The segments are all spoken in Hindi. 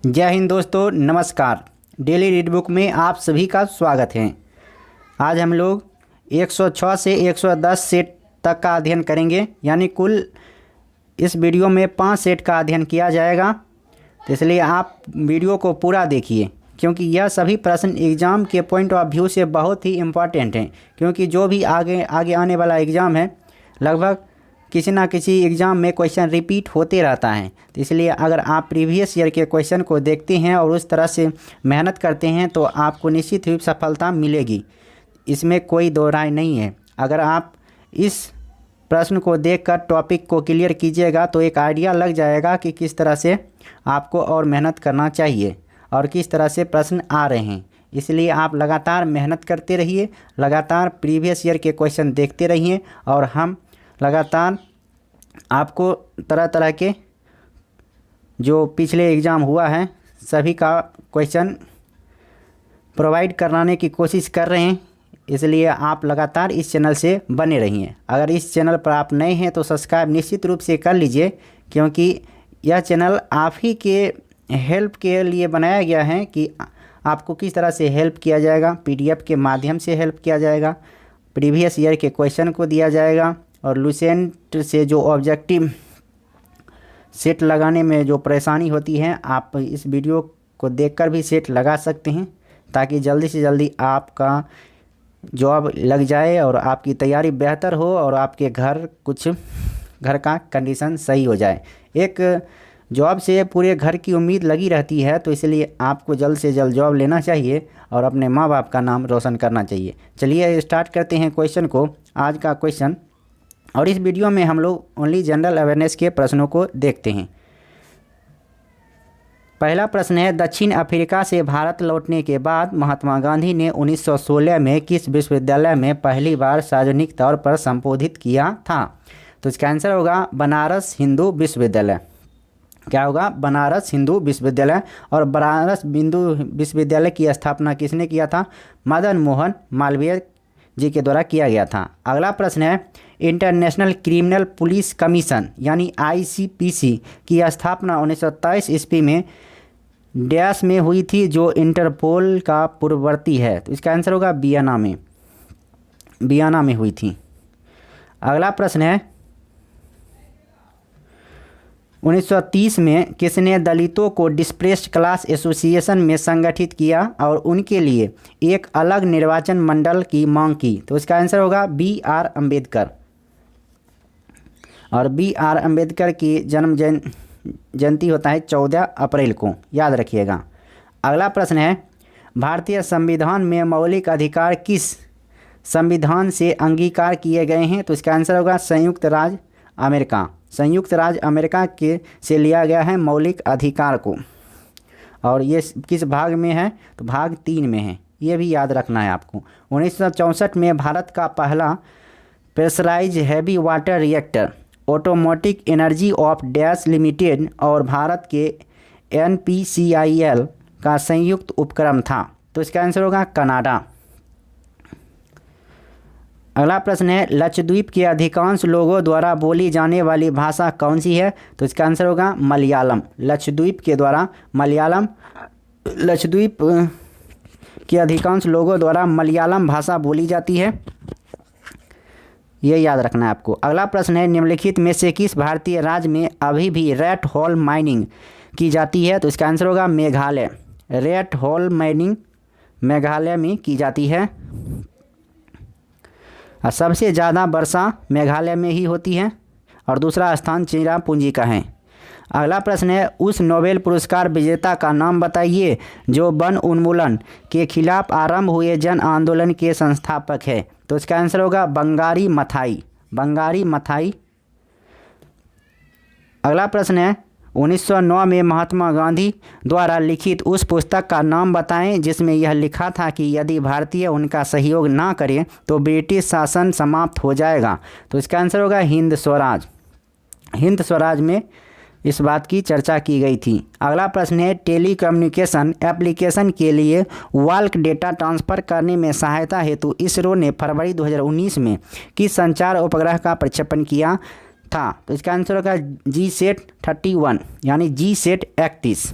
जय हिंद दोस्तों, नमस्कार। डेली रीड बुक में आप सभी का स्वागत है। आज हम लोग 106 से 110 सेट तक का अध्ययन करेंगे, यानी कुल इस वीडियो में 5 सेट का अध्ययन किया जाएगा। तो इसलिए आप वीडियो को पूरा देखिए, क्योंकि यह सभी प्रश्न एग्ज़ाम के पॉइंट ऑफ व्यू से बहुत ही इम्पॉर्टेंट हैं। क्योंकि जो भी आगे आने वाला एग्ज़ाम है, लगभग किसी ना किसी एग्ज़ाम में क्वेश्चन रिपीट होते रहता है। तो इसलिए अगर आप प्रीवियस ईयर के क्वेश्चन को देखते हैं और उस तरह से मेहनत करते हैं तो आपको निश्चित ही सफलता मिलेगी, इसमें कोई दो राय नहीं है। अगर आप इस प्रश्न को देखकर टॉपिक को क्लियर कीजिएगा तो एक आइडिया लग जाएगा कि किस तरह से आपको और मेहनत करना चाहिए और किस तरह से प्रश्न आ रहे हैं। इसलिए आप लगातार मेहनत करते रहिए, लगातार प्रीवियस ईयर के क्वेश्चन देखते रहिए और हम लगातार आपको तरह तरह के जो पिछले एग्ज़ाम हुआ है सभी का क्वेश्चन प्रोवाइड कराने की कोशिश कर रहे हैं। इसलिए आप लगातार इस चैनल से बने रहिए। अगर इस चैनल पर आप नए हैं तो सब्सक्राइब निश्चित रूप से कर लीजिए, क्योंकि यह चैनल आप ही के हेल्प के लिए बनाया गया है कि आपको किस तरह से हेल्प किया जाएगा। पीडीएफ के माध्यम से हेल्प किया जाएगा, प्रीवियस ईयर के क्वेश्चन को दिया जाएगा और लुसेंट से जो ऑब्जेक्टिव सेट लगाने में जो परेशानी होती है, आप इस वीडियो को देखकर भी सेट लगा सकते हैं, ताकि जल्दी से जल्दी आपका जॉब लग जाए और आपकी तैयारी बेहतर हो और आपके घर का कंडीशन सही हो जाए। एक जॉब से पूरे घर की उम्मीद लगी रहती है, तो इसलिए आपको जल्द से जल्द जॉब लेना चाहिए और अपने माँ बाप का नाम रोशन करना चाहिए। चलिए स्टार्ट करते हैं क्वेश्चन को। आज का क्वेश्चन, और इस वीडियो में हम लोग ओनली जनरल अवेयरनेस के प्रश्नों को देखते हैं। पहला प्रश्न है, दक्षिण अफ्रीका से भारत लौटने के बाद महात्मा गांधी ने 1916 में किस विश्वविद्यालय में पहली बार सार्वजनिक तौर पर संबोधित किया था? तो इसका आंसर होगा बनारस हिंदू विश्वविद्यालय। क्या होगा? बनारस हिंदू विश्वविद्यालय। और बनारस हिंदू विश्वविद्यालय की स्थापना किसने किया था? मदन मोहन मालवीय जी के द्वारा किया गया था। अगला प्रश्न है, इंटरनेशनल क्रिमिनल पुलिस कमीशन यानी आईसीपीसी की स्थापना 1923 ईस्वी में डैश में हुई थी, जो इंटरपोल का पूर्ववर्ती है। तो इसका आंसर होगा वियना में हुई थी। अगला प्रश्न है, 1930 में किसने दलितों को डिस्प्रेस्ड क्लास एसोसिएशन में संगठित किया और उनके लिए एक अलग निर्वाचन मंडल की मांग की? तो इसका आंसर होगा बी.आर. अम्बेडकर। और बी.आर. अम्बेडकर की जन्म जयंती होता है 14 अप्रैल को, याद रखिएगा। अगला प्रश्न है, भारतीय संविधान में मौलिक अधिकार किस संविधान से अंगीकार किए गए हैं? तो इसका आंसर होगा संयुक्त राज्य अमेरिका। संयुक्त राज्य अमेरिका के से लिया गया है मौलिक अधिकार को। और ये किस भाग में है? तो भाग 3 में है, ये भी याद रखना है आपको। 1964 में भारत का पहला pressurise heavy water reactor automatic energy of dash limited और भारत के NPCIL का संयुक्त उपक्रम था। तो इसका आंसर होगा कनाडा। अगला प्रश्न है, लक्षद्वीप के अधिकांश लोगों द्वारा बोली जाने वाली भाषा कौन सी है? तो इसका आंसर होगा मलयालम। लक्षद्वीप के द्वारा मलयालम, लक्षद्वीप के अधिकांश लोगों द्वारा मलयालम भाषा बोली जाती है, ये याद रखना है आपको। अगला प्रश्न है, निम्नलिखित में से किस भारतीय राज्य में अभी भी रेट होल माइनिंग की जाती है? तो इसका आंसर होगा Meghalaya. Rate hole mining Meghalaya में की जाती है और सबसे ज़्यादा वर्षा मेघालय में ही होती है और दूसरा स्थान चिरापुंजी का है। अगला प्रश्न है, उस नोबेल पुरस्कार विजेता का नाम बताइए जो वन उन्मूलन के खिलाफ आरंभ हुए जन आंदोलन के संस्थापक है? तो इसका आंसर होगा बंगारी मथाई। अगला प्रश्न है, 1909 में महात्मा गांधी द्वारा लिखित उस पुस्तक का नाम बताएं जिसमें यह लिखा था कि यदि भारतीय उनका सहयोग ना करें तो ब्रिटिश शासन समाप्त हो जाएगा? तो इसका आंसर होगा हिंद स्वराज। हिंद स्वराज में इस बात की चर्चा की गई थी। अगला प्रश्न है, टेलीकम्युनिकेशन एप्लीकेशन के लिए वाल्क डेटा ट्रांसफ़र करने में सहायता हेतु इसरो ने फरवरी 2019 में किस संचार उपग्रह का प्रक्षेपण किया था? तो इसका आंसर होगा GSAT 31 यानी GSAT 31।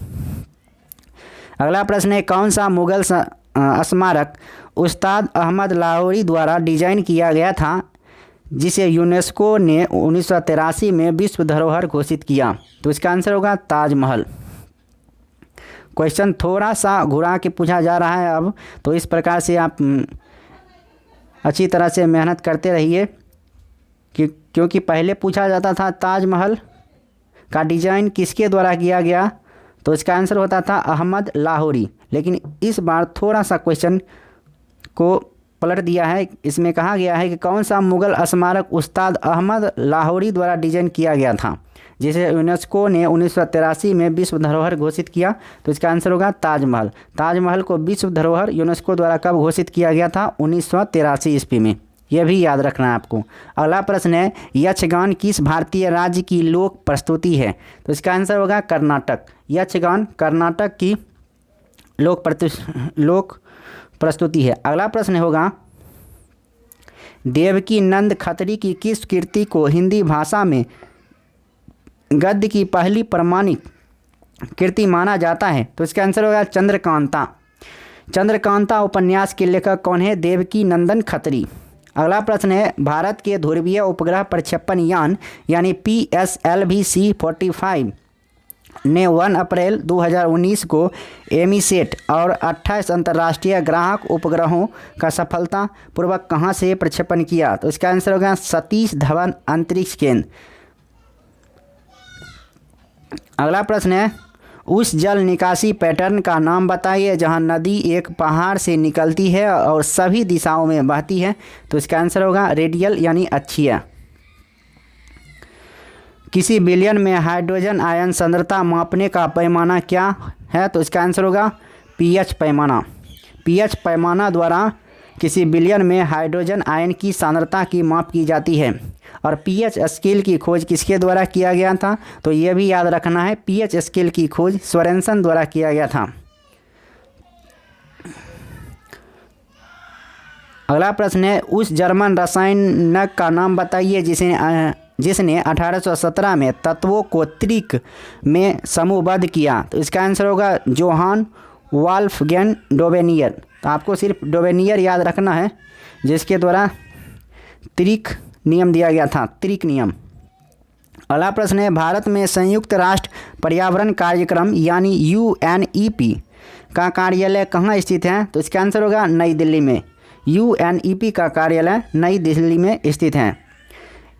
अगला प्रश्न है, कौन सा मुगल स्मारक उस्ताद अहमद लाहौरी द्वारा डिजाइन किया गया था जिसे यूनेस्को ने 1983 में विश्व धरोहर घोषित किया? तो इसका आंसर होगा ताजमहल। क्वेश्चन थोड़ा सा घुरा के पूछा जा रहा है अब, तो इस प्रकार से आप अच्छी तरह से मेहनत करते रहिए क्योंकि पहले पूछा जाता था ताजमहल का डिज़ाइन किसके द्वारा किया गया, तो इसका आंसर होता था अहमद लाहौरी। लेकिन इस बार थोड़ा सा क्वेश्चन को पलट दिया है। इसमें कहा गया है कि कौन सा मुगल स्मारक उस्ताद अहमद लाहौरी द्वारा डिजाइन किया गया था जिसे यूनेस्को ने 1983 में विश्व धरोहर घोषित किया? तो इसका आंसर होगा ताजमहल। ताजमहल को विश्व धरोहर यूनेस्को द्वारा कब घोषित किया गया था? 1983 ईस्वी में। यह भी याद रखना है आपको। अगला प्रश्न है, यक्षगान किस भारतीय राज्य की लोक प्रस्तुति है? तो इसका आंसर होगा कर्नाटक। यक्षगान कर्नाटक की लोक प्रस्तुति है। अगला प्रश्न होगा, देवकी नंद खत्री की किस कृति को हिंदी भाषा में गद्य की पहली प्रमाणिक कृति माना जाता है? तो इसका आंसर होगा चंद्रकांता। चंद्रकांता उपन्यास के लेखक कौन है? देवकी नंदन खत्री। अगला प्रश्न है, भारत के ध्रुवीय उपग्रह प्रक्षेपण यान यानी PSLV-C45 ने 1 अप्रैल 2019 को एमीसेट और 28 अंतर्राष्ट्रीय ग्राहक उपग्रहों का सफलतापूर्वक कहां से प्रक्षेपण किया? तो इसका आंसर होगा सतीश धवन अंतरिक्ष केंद्र। अगला प्रश्न है, उस जल निकासी पैटर्न का नाम बताइए जहां नदी एक पहाड़ से निकलती है और सभी दिशाओं में बहती है? तो इसका आंसर होगा रेडियल यानी अक्षीय। किसी विलयन में हाइड्रोजन आयन सांद्रता मापने का पैमाना क्या है? तो इसका आंसर होगा pH पैमाना। pH पैमाना द्वारा किसी विलयन में हाइड्रोजन आयन की सांद्रता की माप की जाती है। और pH स्केल की खोज किसके द्वारा किया गया था? तो यह भी याद रखना है, pH स्केल की खोज सोरेनसन द्वारा किया गया था। अगला प्रश्न है, उस जर्मन रसायनज्ञ का नाम बताइए जिसने 1817 में तत्वों को त्रिक में समूहबद्ध किया? तो इसका आंसर होगा जोहान वॉल्फगैंग डोवेनियर। तो आपको सिर्फ डोवेनियर याद रखना है जिसके द्वारा त्रिक नियम दिया गया था, त्रिक नियम। अगला प्रश्न है, भारत में संयुक्त राष्ट्र पर्यावरण कार्यक्रम यानी UNEP का कार्यालय कहाँ स्थित है? तो इसका आंसर होगा नई दिल्ली में। UNEP का कार्यालय नई दिल्ली में स्थित है।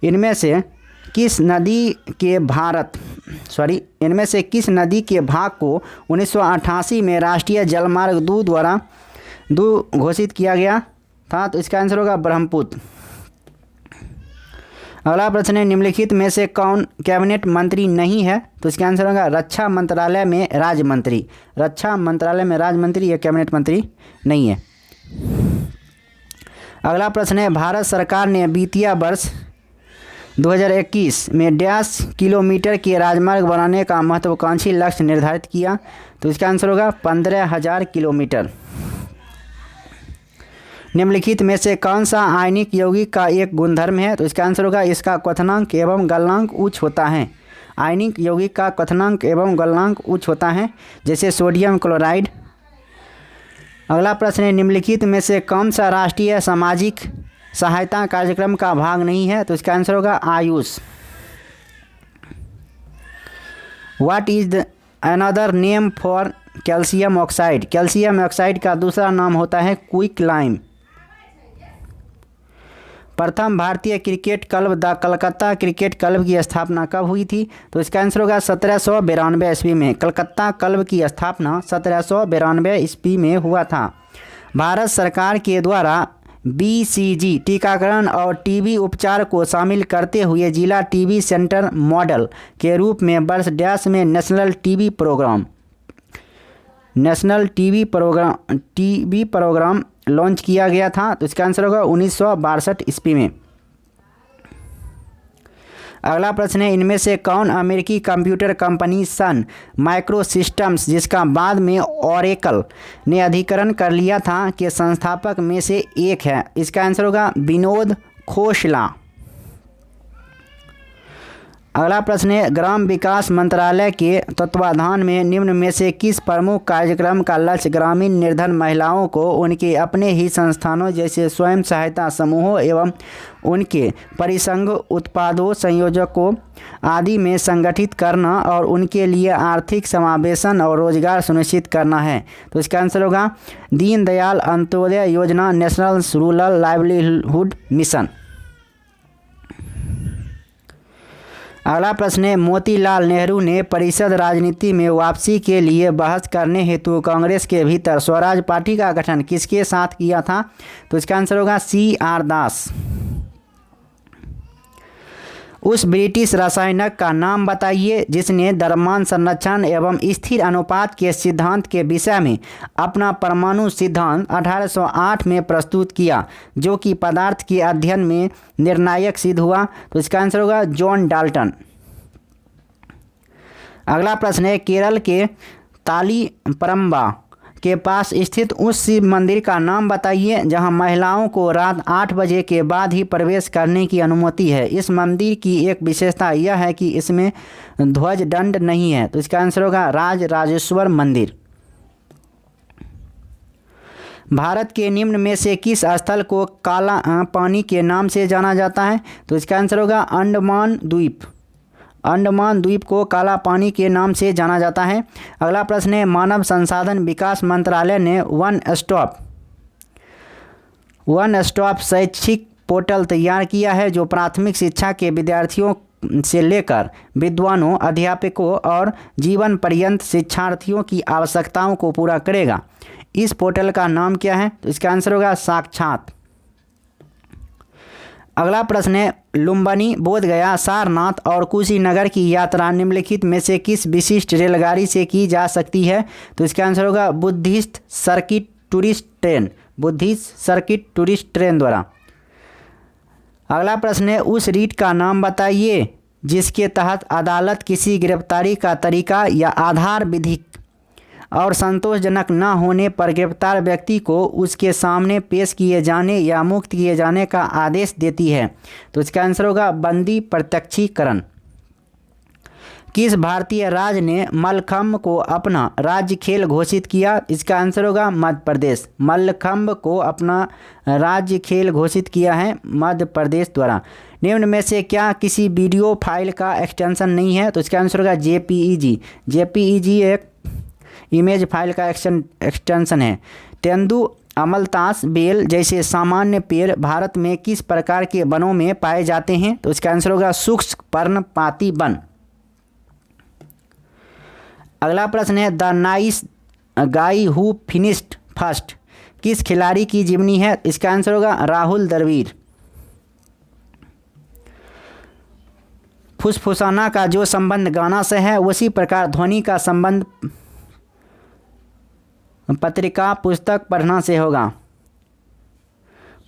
इनमें से किस नदी के भाग को 1988 में राष्ट्रीय जलमार्ग 2 द्वारा घोषित किया गया था? तो इसका आंसर होगा ब्रह्मपुत्र। अगला प्रश्न है, निम्नलिखित में से कौन कैबिनेट मंत्री नहीं है? तो इसका आंसर होगा रक्षा मंत्रालय में राज्य मंत्री। रक्षा मंत्रालय में राज्य मंत्री या कैबिनेट मंत्री नहीं है। अगला प्रश्न है, भारत सरकार ने वित्तीय वर्ष 2021 में 1.5 किलोमीटर के राजमार्ग बनाने का महत्वाकांक्षी लक्ष्य निर्धारित किया? तो इसका आंसर होगा 15,000 किलोमीटर। निम्नलिखित में से कौन सा आयनिक यौगिक का एक गुणधर्म है? तो इसका आंसर होगा इसका क्वथनांक एवं गलनांक उच्च होता है। आयनिक यौगिक का क्वथनांक एवं गलनांक उच्च होता है, जैसे सोडियम क्लोराइड। अगला प्रश्न है, निम्नलिखित में से कौन सा राष्ट्रीय सामाजिक सहायता कार्यक्रम का भाग नहीं है? तो इसका आंसर होगा Ayush. What is the another name for calcium oxide? Calcium oxide का दूसरा नाम होता है क्विक लाइम। प्रथम भारतीय cricket club the Calcutta cricket club की स्थापना कब हुई थी? तो इसका आंसर होगा 1792 ईस्वी में। कलकत्ता क्लब की स्थापना 1792 ईस्वी में हुआ था। भारत सरकार के द्वारा BCG टीकाकरण और टीबी उपचार को शामिल करते हुए जिला टीबी सेंटर मॉडल के रूप में वर्ष डैश में नेशनल टीबी प्रोग्राम लॉन्च किया गया था? तो इसका आंसर होगा 1962 ईस्वी में। अगला प्रश्न है, इनमें से कौन अमेरिकी कंप्यूटर कंपनी सन माइक्रोसिस्टम्स जिसका बाद में ओरेकल ने अधिग्रहण कर लिया था के संस्थापक में से एक है? इसका आंसर होगा विनोद खोसला। अगला प्रश्न है, ग्राम विकास मंत्रालय के तत्वाधान में निम्न में से किस प्रमुख कार्यक्रम का लक्ष्य ग्रामीण निर्धन महिलाओं को उनके अपने ही संस्थानों जैसे स्वयं सहायता समूहों एवं उनके परिसंघ उत्पादों संयोजकों आदि में संगठित करना और उनके लिए आर्थिक समावेशन और रोजगार सुनिश्चित करना है? तो इसका आंसर होगा दीनदयाल अंत्योदय योजना, नेशनल रूरल लाइवलीहुड मिशन। अगला प्रश्न है, मोतीलाल नेहरू ने परिषद राजनीति में वापसी के लिए बहस करने हेतु कांग्रेस के भीतर स्वराज पार्टी का गठन किसके साथ किया था? तो इसका आंसर होगा CR दास। उस ब्रिटिश रसायनक का नाम बताइए जिसने द्रव्यमान संरक्षण एवं स्थिर अनुपात के सिद्धांत के विषय में अपना परमाणु सिद्धांत 1808 में प्रस्तुत किया, जो कि पदार्थ के अध्ययन में निर्णायक सिद्ध हुआ। तो इसका आंसर होगा जॉन डाल्टन। अगला प्रश्न है, केरल के तालीपरम्बा के पास स्थित उस शिव मंदिर का नाम बताइए जहां महिलाओं को रात 8 बजे के बाद ही प्रवेश करने की अनुमति है। इस मंदिर की एक विशेषता यह है कि इसमें ध्वज दंड नहीं है। तो इसका आंसर होगा राजराजेश्वर मंदिर। भारत के निम्न में से किस स्थल को काला पानी के नाम से जाना जाता है? तो इसका आंसर होगा अंडमान द्वीप। अंडमान द्वीप को काला पानी के नाम से जाना जाता है। अगला प्रश्न है, मानव संसाधन विकास मंत्रालय ने वन स्टॉप शैक्षिक पोर्टल तैयार किया है जो प्राथमिक शिक्षा के विद्यार्थियों से लेकर विद्वानों, अध्यापकों और जीवन पर्यंत शिक्षार्थियों की आवश्यकताओं को पूरा करेगा। इस पोर्टल का नाम क्या है? तो इसका आंसर होगा साक्षात। अगला प्रश्न है, लुम्बिनी, बोधगया, सारनाथ और कुशीनगर की यात्रा निम्नलिखित में से किस विशिष्ट रेलगाड़ी से की जा सकती है? तो इसका आंसर होगा बुद्धिस्ट सर्किट टूरिस्ट ट्रेन द्वारा। अगला प्रश्न है, उस रीट का नाम बताइए जिसके तहत अदालत किसी गिरफ्तारी का तरीका या आधार विधिक और संतोषजनक न होने पर गिरफ्तार व्यक्ति को उसके सामने पेश किए जाने या मुक्त किए जाने का आदेश देती है। तो इसका आंसर होगा बंदी प्रत्यक्षीकरण। किस भारतीय राज्य ने मल्लखम्ब को अपना राज्य खेल घोषित किया? इसका आंसर होगा मध्य प्रदेश। मल्लखम्ब को अपना राज्य खेल घोषित किया है मध्य प्रदेश द्वारा। निम्न में से क्या किसी वीडियो फाइल का एक्सटेंशन नहीं है? तो इसका आंसर होगा JPEG एक इमेज फाइल का एक्सटेंशन है। तेंदु, अमलतास, बेल जैसे सामान्य पेड़ भारत में किस प्रकार के वनों में पाए जाते हैं? तो इसका आंसर होगा शुष्क पर्णपाती वन। अगला प्रश्न है, the nice guy who finished first किस खिलाड़ी की जीवनी है? इसका आंसर होगा राहुल द्रविड़। फुसफुसाना का जो संबंध गाना से है उसी प्रकार ध्वनि का संबंध पत्रिका पुस्तक पढ़ना से होगा।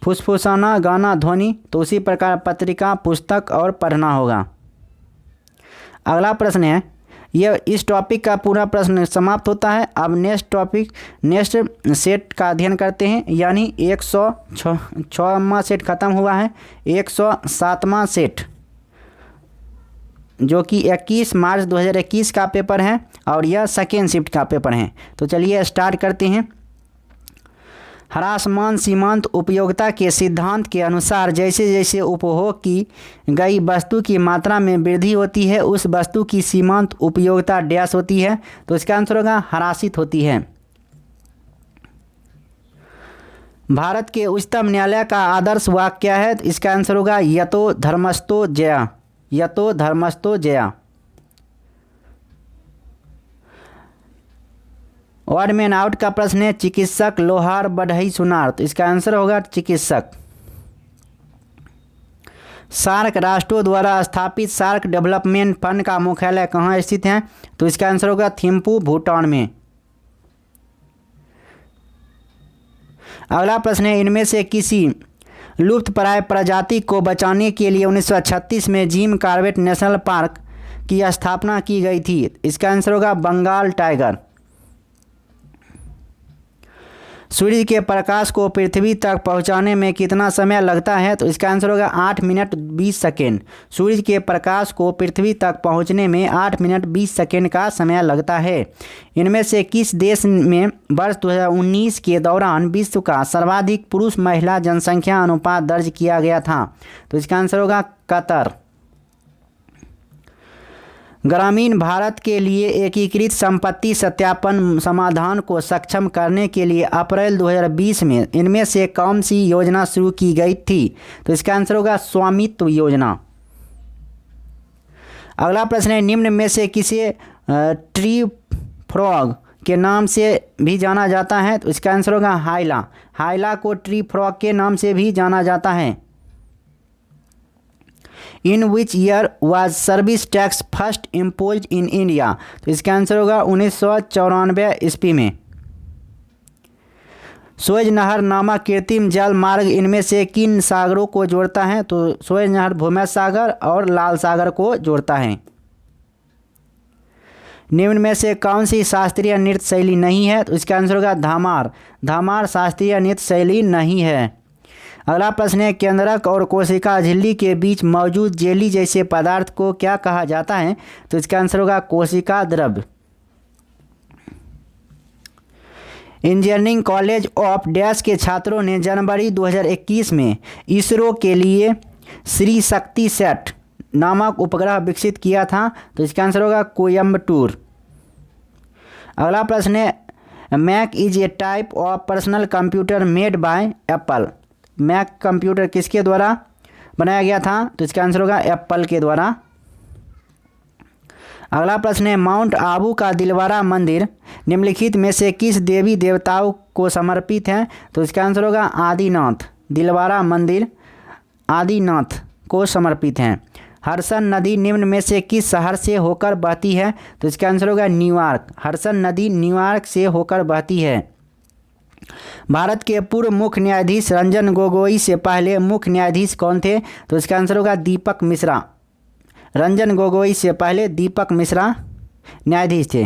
फुसफुसाना, गाना, ध्वनि, तो उसी प्रकार पत्रिका पुस्तक और पढ़ना होगा। अगला प्रश्न है, यह इस टॉपिक का पूरा प्रश्न समाप्त होता है। अब नेक्स्ट सेट का अध्ययन करते हैं, यानी 106वां सेट खत्म हुआ है। 107वां सेट जो कि 21 मार्च 2021 का पेपर है और यह सेकेंड शिफ्ट का पेपर है। तो चलिए स्टार्ट करते हैं। ह्रासमान सीमांत उपयोगिता के सिद्धांत के अनुसार जैसे जैसे उपभोग की गई वस्तु की मात्रा में वृद्धि होती है उस वस्तु की सीमांत उपयोगिता डैश होती है। तो इसका आंसर होगा ह्रासित होती है। भारत के उच्चतम न्यायालय का आदर्श वाक्य क्या है? इसका आंसर होगा यतो धर्मस्थो जया। यतो धर्मस्थो जया। ऑड मैन आउट का प्रश्न है, चिकित्सक, लोहार, बढ़ई, सुनार। तो इसका आंसर होगा चिकित्सक। सार्क राष्ट्रों द्वारा स्थापित सार्क डेवलपमेंट फंड का मुख्यालय कहाँ स्थित है? तो इसका आंसर होगा थिम्पू, भूटान में। अगला प्रश्न है, इनमें से किसी लुप्तप्राय प्रजाति को बचाने के लिए 1936 में जिम कॉर्बेट नेशनल पार्क की स्थापना की गई थी। इसका आंसर होगा बंगाल टाइगर। सूर्य के प्रकाश को पृथ्वी तक पहुंचाने में कितना समय लगता है? तो इसका आंसर होगा 8 मिनट 20 सेकेंड। सूर्य के प्रकाश को पृथ्वी तक पहुंचने में 8 मिनट 20 सेकेंड का समय लगता है। इनमें से किस देश में वर्ष 2019 के दौरान विश्व का सर्वाधिक पुरुष महिला जनसंख्या अनुपात दर्ज किया गया था? तो इसका आंसर होगा कतर। ग्रामीण भारत के लिए एकीकृत संपत्ति सत्यापन समाधान को सक्षम करने के लिए अप्रैल 2020 में इनमें से कौन सी योजना शुरू की गई थी? तो इसका आंसर होगा स्वामित्व योजना। अगला प्रश्न है, निम्न में से किसे ट्री फ्रॉग के नाम से भी जाना जाता है? तो इसका आंसर होगा हाइला। हाइला को ट्री फ्रॉग के नाम से भी जाना जाता है। In which year was service tax first impose in India? तो इसका आंसर होगा 1994 ईस्वी में। सुएज नहर नामक कृत्रिम जल मार्ग इनमें से किन सागरों को जोड़ता है? तो सुएज नहर भूमध्य सागर और लाल सागर को जोड़ता है। निम्न में से कौन सी शास्त्रीय नृत्य शैली नहीं है? तो इसका आंसर होगा धामार। धामार शास्त्रीय नृत्य शैली नहीं है। अगला प्रश्न है, केंद्रक और कोशिका झिल्ली के बीच मौजूद जेली जैसे पदार्थ को क्या कहा जाता है? तो इसका आंसर होगा कोशिका द्रव्य। इंजीनियरिंग कॉलेज ऑफ डैश के छात्रों ने जनवरी 2021 में इसरो के लिए श्री शक्ति सेट नामक उपग्रह विकसित किया था? तो इसका आंसर होगा कोयम्बटूर। अगला प्रश्न है, Mac is a type of personal computer made by Apple. Mac computer किसके द्वारा बनाया गया था? तो इसका आंसर होगा एप्पल के द्वारा। अगला प्रश्न है, माउंट आबू का दिलवारा मंदिर निम्नलिखित में से किस देवी देवताओं को समर्पित है? तो इसका आंसर होगा आदिनाथ। दिलवारा मंदिर आदिनाथ को समर्पित है। हडसन नदी निम्न में से किस शहर से होकर बहती है? तो इसका आंसर होगा न्यूयॉर्क। हडसन नदी न्यूयॉर्क से होकर बहती है। भारत के पूर्व मुख्य न्यायाधीश रंजन गोगोई से पहले मुख्य न्यायाधीश कौन थे? तो इसका आंसर होगा दीपक मिश्रा। रंजन गोगोई से पहले दीपक मिश्रा न्यायाधीश थे।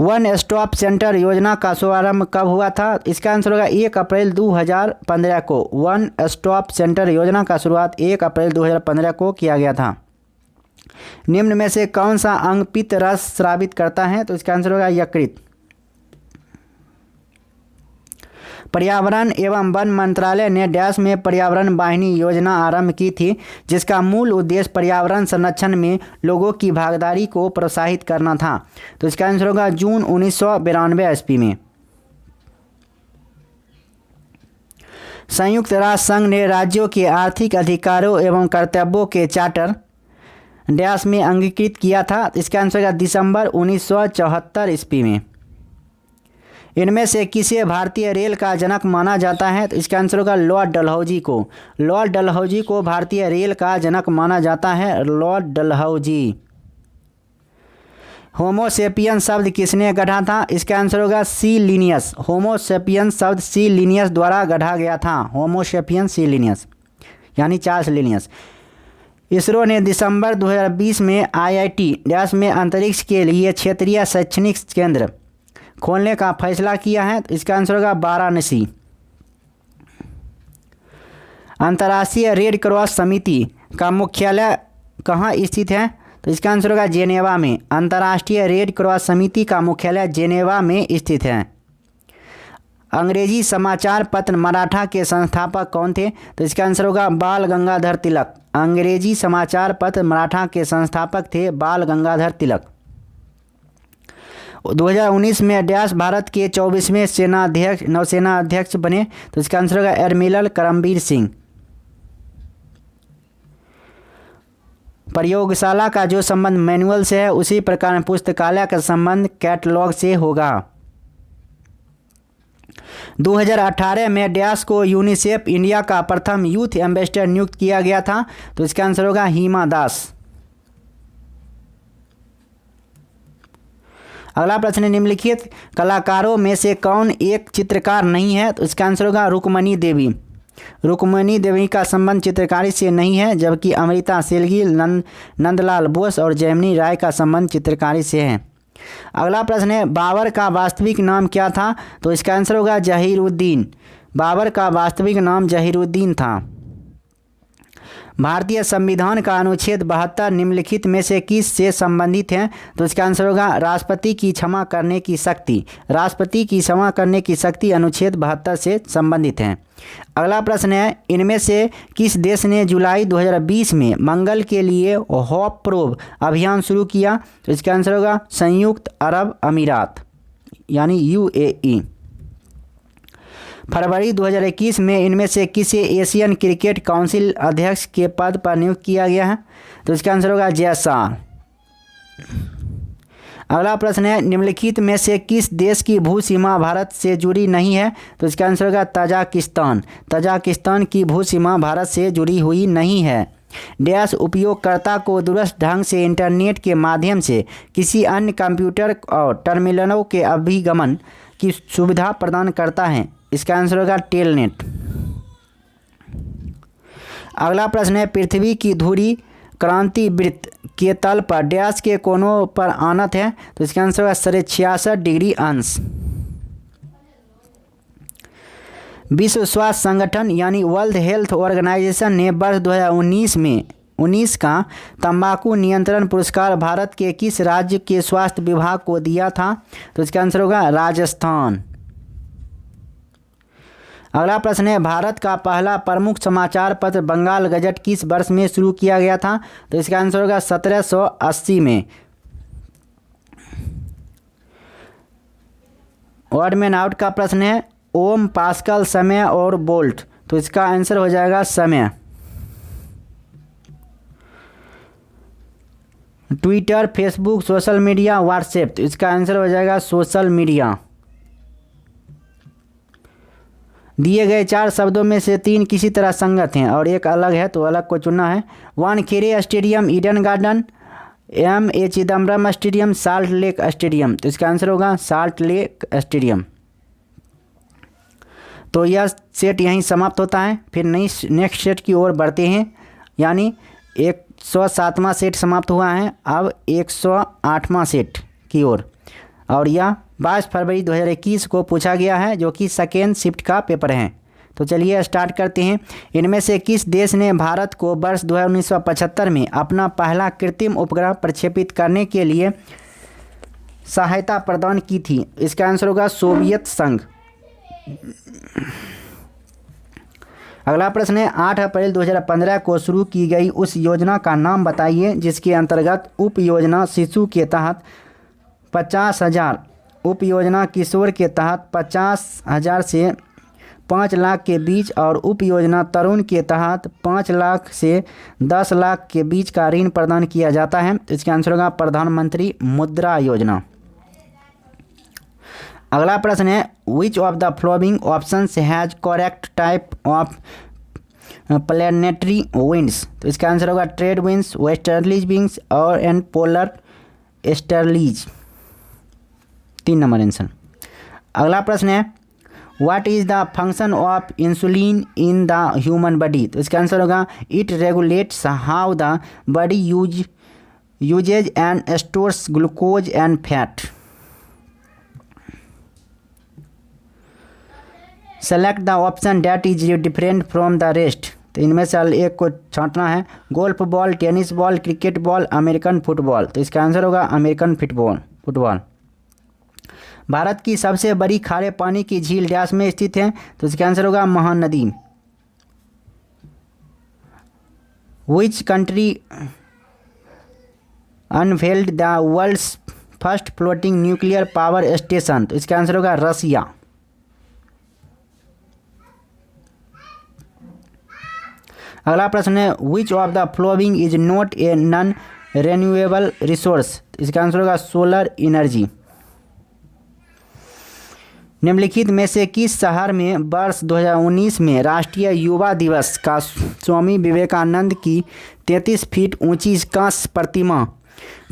वन स्टॉप सेंटर योजना का शुभारंभ कब हुआ था? इसका आंसर होगा 1 अप्रैल 2015 को। वन स्टॉप सेंटर योजना का शुरुआत 1 अप्रैल 2015 को किया गया था। निम्न में से कौन सा अंग पित्त रस स्रावित करता है? तो इसका आंसर होगा यकृत। पर्यावरण एवं वन मंत्रालय ने डैश में पर्यावरण वाहिनी योजना आरंभ की थी, जिसका मूल उद्देश्य पर्यावरण संरक्षण में लोगों की भागीदारी को प्रोत्साहित करना था। तो इसका आंसर होगा जून 1992 ईस्वी में। संयुक्त राष्ट्र संघ ने राज्यों के आर्थिक अधिकारों एवं कर्तव्यों के चार्टर डैश में अंगीकृत किया था। इसका आंसर होगा दिसंबर 1974 ईस्वी में। इनमें से किसे भारतीय रेल का जनक माना जाता है? तो इसका आंसर होगा लॉर्ड डलहौजी को। लॉर्ड डलहौजी को भारतीय रेल का जनक माना जाता है, लॉर्ड डलहौजी। होमोसेपियन शब्द किसने गढ़ा था? इसका आंसर होगा सी लिनियस। होमोसेपियन शब्द सी लिनियस द्वारा गढ़ा गया था। होमोसेपियन सी लिनियस यानी चार्ल्स लिनियस। इसरो ने दिसंबर 2020 में IIT डैश में अंतरिक्ष के लिए क्षेत्रीय शैक्षणिक केंद्र खोलने का फैसला किया है। तो इसका आंसर होगा वाराणसी। अंतर्राष्ट्रीय रेड क्रॉस समिति का मुख्यालय कहाँ स्थित है? तो इसका आंसर होगा जेनेवा में। अंतर्राष्ट्रीय रेड क्रॉस समिति का मुख्यालय जेनेवा में स्थित है। अंग्रेजी समाचार पत्र मराठा के संस्थापक कौन थे? तो इसका आंसर होगा बाल गंगाधर तिलक। अंग्रेजी समाचार पत्र मराठा के संस्थापक थे बाल गंगाधर तिलक। 2019 में डैश भारत के 24वें नौसेना अध्यक्ष बने। तो इसका आंसर होगा एडमिरल करमबीर सिंह। प्रयोगशाला का जो संबंध मैनुअल से है, उसी प्रकार पुस्तकालय का संबंध कैटलॉग से होगा। 2018 में डैश को यूनिसेफ इंडिया का प्रथम यूथ एम्बेसडर नियुक्त किया गया था। तो इसका आंसर होगा हिमा दास। अगला प्रश्न, निम्नलिखित कलाकारों में से कौन एक चित्रकार नहीं है? तो इसका आंसर होगा रुक्मणी देवी। रुक्मणी देवी का संबंध चित्रकारी से नहीं है, जबकि अमृता शेरगिल, नंदलाल बोस और जैमिनी राय का संबंध चित्रकारी से है। अगला प्रश्न है बाबर का वास्तविक नाम क्या था? तो इसका आंसर होगा जहीरुद्दीन। बाबर का वास्तविक नाम जहीरुद्दीन था। भारतीय संविधान का अनुच्छेद 72 निम्नलिखित में से किस से संबंधित है? तो इसका आंसर होगा राष्ट्रपति की क्षमा करने की शक्ति। राष्ट्रपति की क्षमा करने की शक्ति अनुच्छेद 72 से संबंधित है। अगला प्रश्न है इनमें से किस देश ने जुलाई 2020 में मंगल के लिए होप प्रोब अभियान शुरू किया? तो इसका आंसर होगा संयुक्त अरब अमीरात यानी यूएई। फरवरी 2021 में इनमें से किसे एशियन क्रिकेट काउंसिल अध्यक्ष के पद पर नियुक्त किया गया है? तो इसका आंसर होगा जयशाह। अगला प्रश्न है निम्नलिखित में से किस देश की भू सीमा भारत से जुड़ी नहीं है? तो इसका आंसर होगा तजाकिस्तान। तजाकिस्तान की भू सीमा भारत से जुड़ी हुई नहीं है। डैश उपयोगकर्ता को दूरस्थ ढंग से इंटरनेट के माध्यम से किसी अन्य कंप्यूटर और टर्मिनलों के अभिगमन की सुविधा प्रदान करता है? इसका आंसर होगा टेलनेट। अगला प्रश्न है पृथ्वी की धुरी क्रांति वृत्त के तल पर डैश के कोनों पर आनत है? तो इसका आंसर होगा 66 डिग्री अंश। विश्व स्वास्थ्य संगठन यानी वर्ल्ड हेल्थ ऑर्गेनाइजेशन ने वर्ष 2019 का तंबाकू नियंत्रण पुरस्कार भारत के किस राज्य के स्वास्थ्य विभाग को दिया था? तो इसका आंसर होगा राजस्थान। अगला प्रश्न है भारत का पहला प्रमुख समाचार पत्र बंगाल गजट किस वर्ष में शुरू किया गया था? तो इसका आंसर होगा 1780 में। ऑड मैन आउट का प्रश्न है ओम, पास्कल, समय और बोल्ट। तो इसका आंसर हो जाएगा समय। Twitter, Facebook, social media, WhatsApp. तो इसका आंसर हो जाएगा सोशल मीडिया। दिए गए 4 शब्दों में से 3 किसी तरह संगत हैं और एक अलग है तो अलग को चुनना है। Wankhede stadium, Eden Garden, A Chidambaram stadium, Salt Lake stadium. तो इसका आंसर होगा साल्ट लेक स्टेडियम। तो यह सेट यहीं समाप्त होता है। फिर नेक्स्ट सेट की ओर बढ़ते हैं यानी 107वां सेट समाप्त हुआ है। अब 108वां सेट की ओर और यह 22 फरवरी 2021 को पूछा गया है जो कि सेकेंड शिफ्ट का पेपर है। तो चलिए स्टार्ट करते हैं। इनमें से किस देश ने भारत को वर्ष 1975 में अपना पहला कृत्रिम उपग्रह प्रक्षेपित करने के लिए सहायता प्रदान की थी? इसका आंसर होगा सोवियत संघ। अगला प्रश्न है 8 अप्रैल 2015 को शुरू की गई उस योजना का नाम बताइए जिसके अंतर्गत उप योजना शिशु के तहत 50,000, उप योजना किशोर के तहत 50,000 से 5 लाख के बीच और उप योजना तरुण के तहत 5 लाख से 10 लाख के बीच का ऋण प्रदान किया जाता है। तो इसका आंसर होगा प्रधानमंत्री मुद्रा योजना। अगला प्रश्न है which of the flowing options has correct type of planetary winds? तो इसका आंसर होगा ट्रेड विंड्स, वेस्टर्लीज विंड्स और and polar easterlies. 3 number answer. अगला प्रश्न है what is the function of insulin in the human body? तो इसका आंसर होगा it regulates how the body uses and stores glucose and fat. Select the option that is different from the rest. तो इनमें से एक को छांटना है। Golf ball, tennis ball, cricket ball, American football. तो इसका आंसर होगा अमेरिकन फुटबॉल। भारत की सबसे बड़ी खारे पानी की झील डैश में स्थित है? तो इसका आंसर होगा Mahanadi. Which country unveiled the world's first floating nuclear power station? तो इसका आंसर होगा रसिया। अगला प्रश्न है which of the flowing is not a non renewable resource? इसका आंसर होगा सोलर एनर्जी। निम्नलिखित में से किस शहर में वर्ष 2019 में राष्ट्रीय युवा दिवस का स्वामी विवेकानंद की 33 फीट ऊंची कांस्य प्रतिमा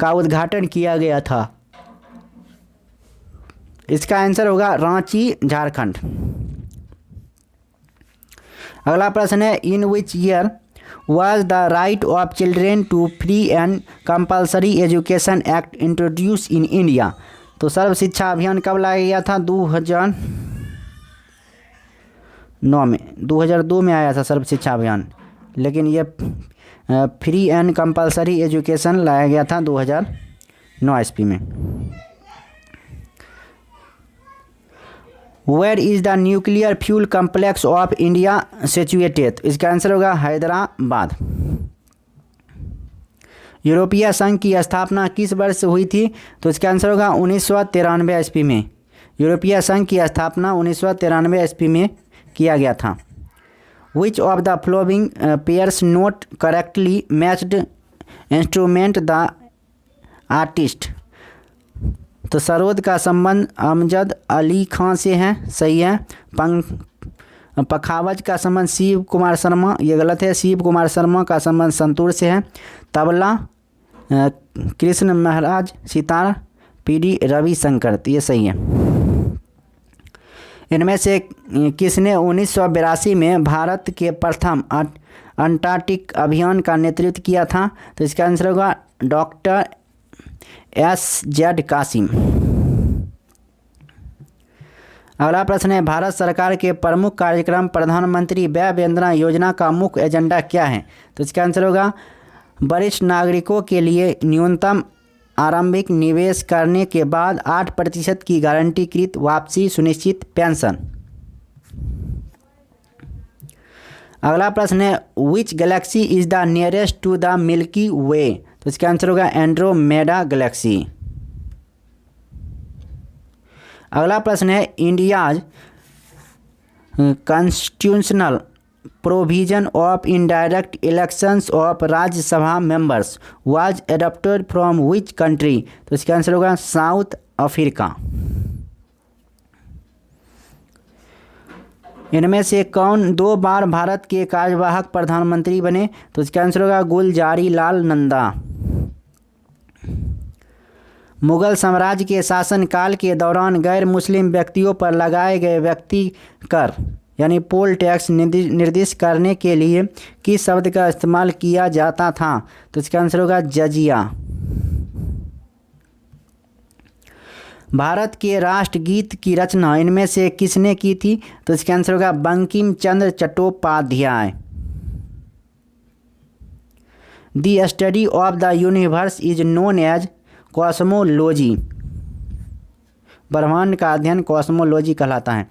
का उद्घाटन किया गया था? इसका आंसर होगा रांची, झारखंड। अगला प्रश्न है in which year was the Right of Children to Free and Compulsory Education Act introduced in India? तो सर्व शिक्षा अभियान कब लाया गया था? 2009 में, 2002 में आया था सर्व शिक्षा अभियान, लेकिन ये फ्री एंड कंपलसरी एजुकेशन लाया गया था 2009 ईस्वी में। Where is the nuclear fuel complex of India situated? इसका आंसर होगा हैदराबाद। यूरोपीय संघ की स्थापना किस वर्ष हुई थी? तो इसका आंसर होगा 1993 ईस्वी में। यूरोपीय संघ की स्थापना 1993 ईस्वी में किया गया था। विच of the flowing pairs note correctly matched instrument the artist? तो सरोद का संबंध अमजद अली खां से है, सही है। पखावज का संबंध शिव कुमार शर्मा, ये गलत है। शिव कुमार शर्मा का संबंध संतूर से है। तबला कृष्ण महाराज, सितार पीडी रविशंकर, तो ये सही है। इनमें से किसने 1982 में भारत के प्रथम अंटार्कटिक अभियान का नेतृत्व किया था? तो इसका आंसर होगा डॉक्टर SZ कासिम। अगला प्रश्न है, भारत सरकार के प्रमुख कार्यक्रम प्रधानमंत्री वय वंदना योजना का मुख्य एजेंडा क्या है? तो इसका आंसर होगा वरिष्ठ नागरिकों के लिए न्यूनतम आरंभिक निवेश करने के बाद 8% की गारंटीकृत वापसी सुनिश्चित पेंशन। अगला प्रश्न है, which galaxy is the nearest to the Milky Way? तो इसका आंसर होगा एंड्रोमेडा गैलेक्सी। अगला प्रश्न है, India's constitutional provision of indirect elections of Rajya Sabha members was adopted from which country? तो इसका आंसर होगा साउथ अफ्रीका। इनमें से कौन 2 बार भारत के कार्यवाहक प्रधानमंत्री बने? तो इसका आंसर होगा गुलजारी लाल नंदा। मुगल साम्राज्य के शासनकाल के दौरान गैर मुस्लिम व्यक्तियों पर लगाए गए व्यक्ति कर यानी पोल टैक्स निर्दिष्ट करने के लिए किस शब्द का इस्तेमाल किया जाता था? तो इसका आंसर होगा जजिया। भारत के राष्ट्रगीत की रचना इनमें से किसने की थी? तो इसका आंसर होगा Bankim Chandra Chattopadhyay. The study of the universe is known as cosmology. ब्रह्मांड का अध्ययन कॉस्मोलॉजी कहलाता है।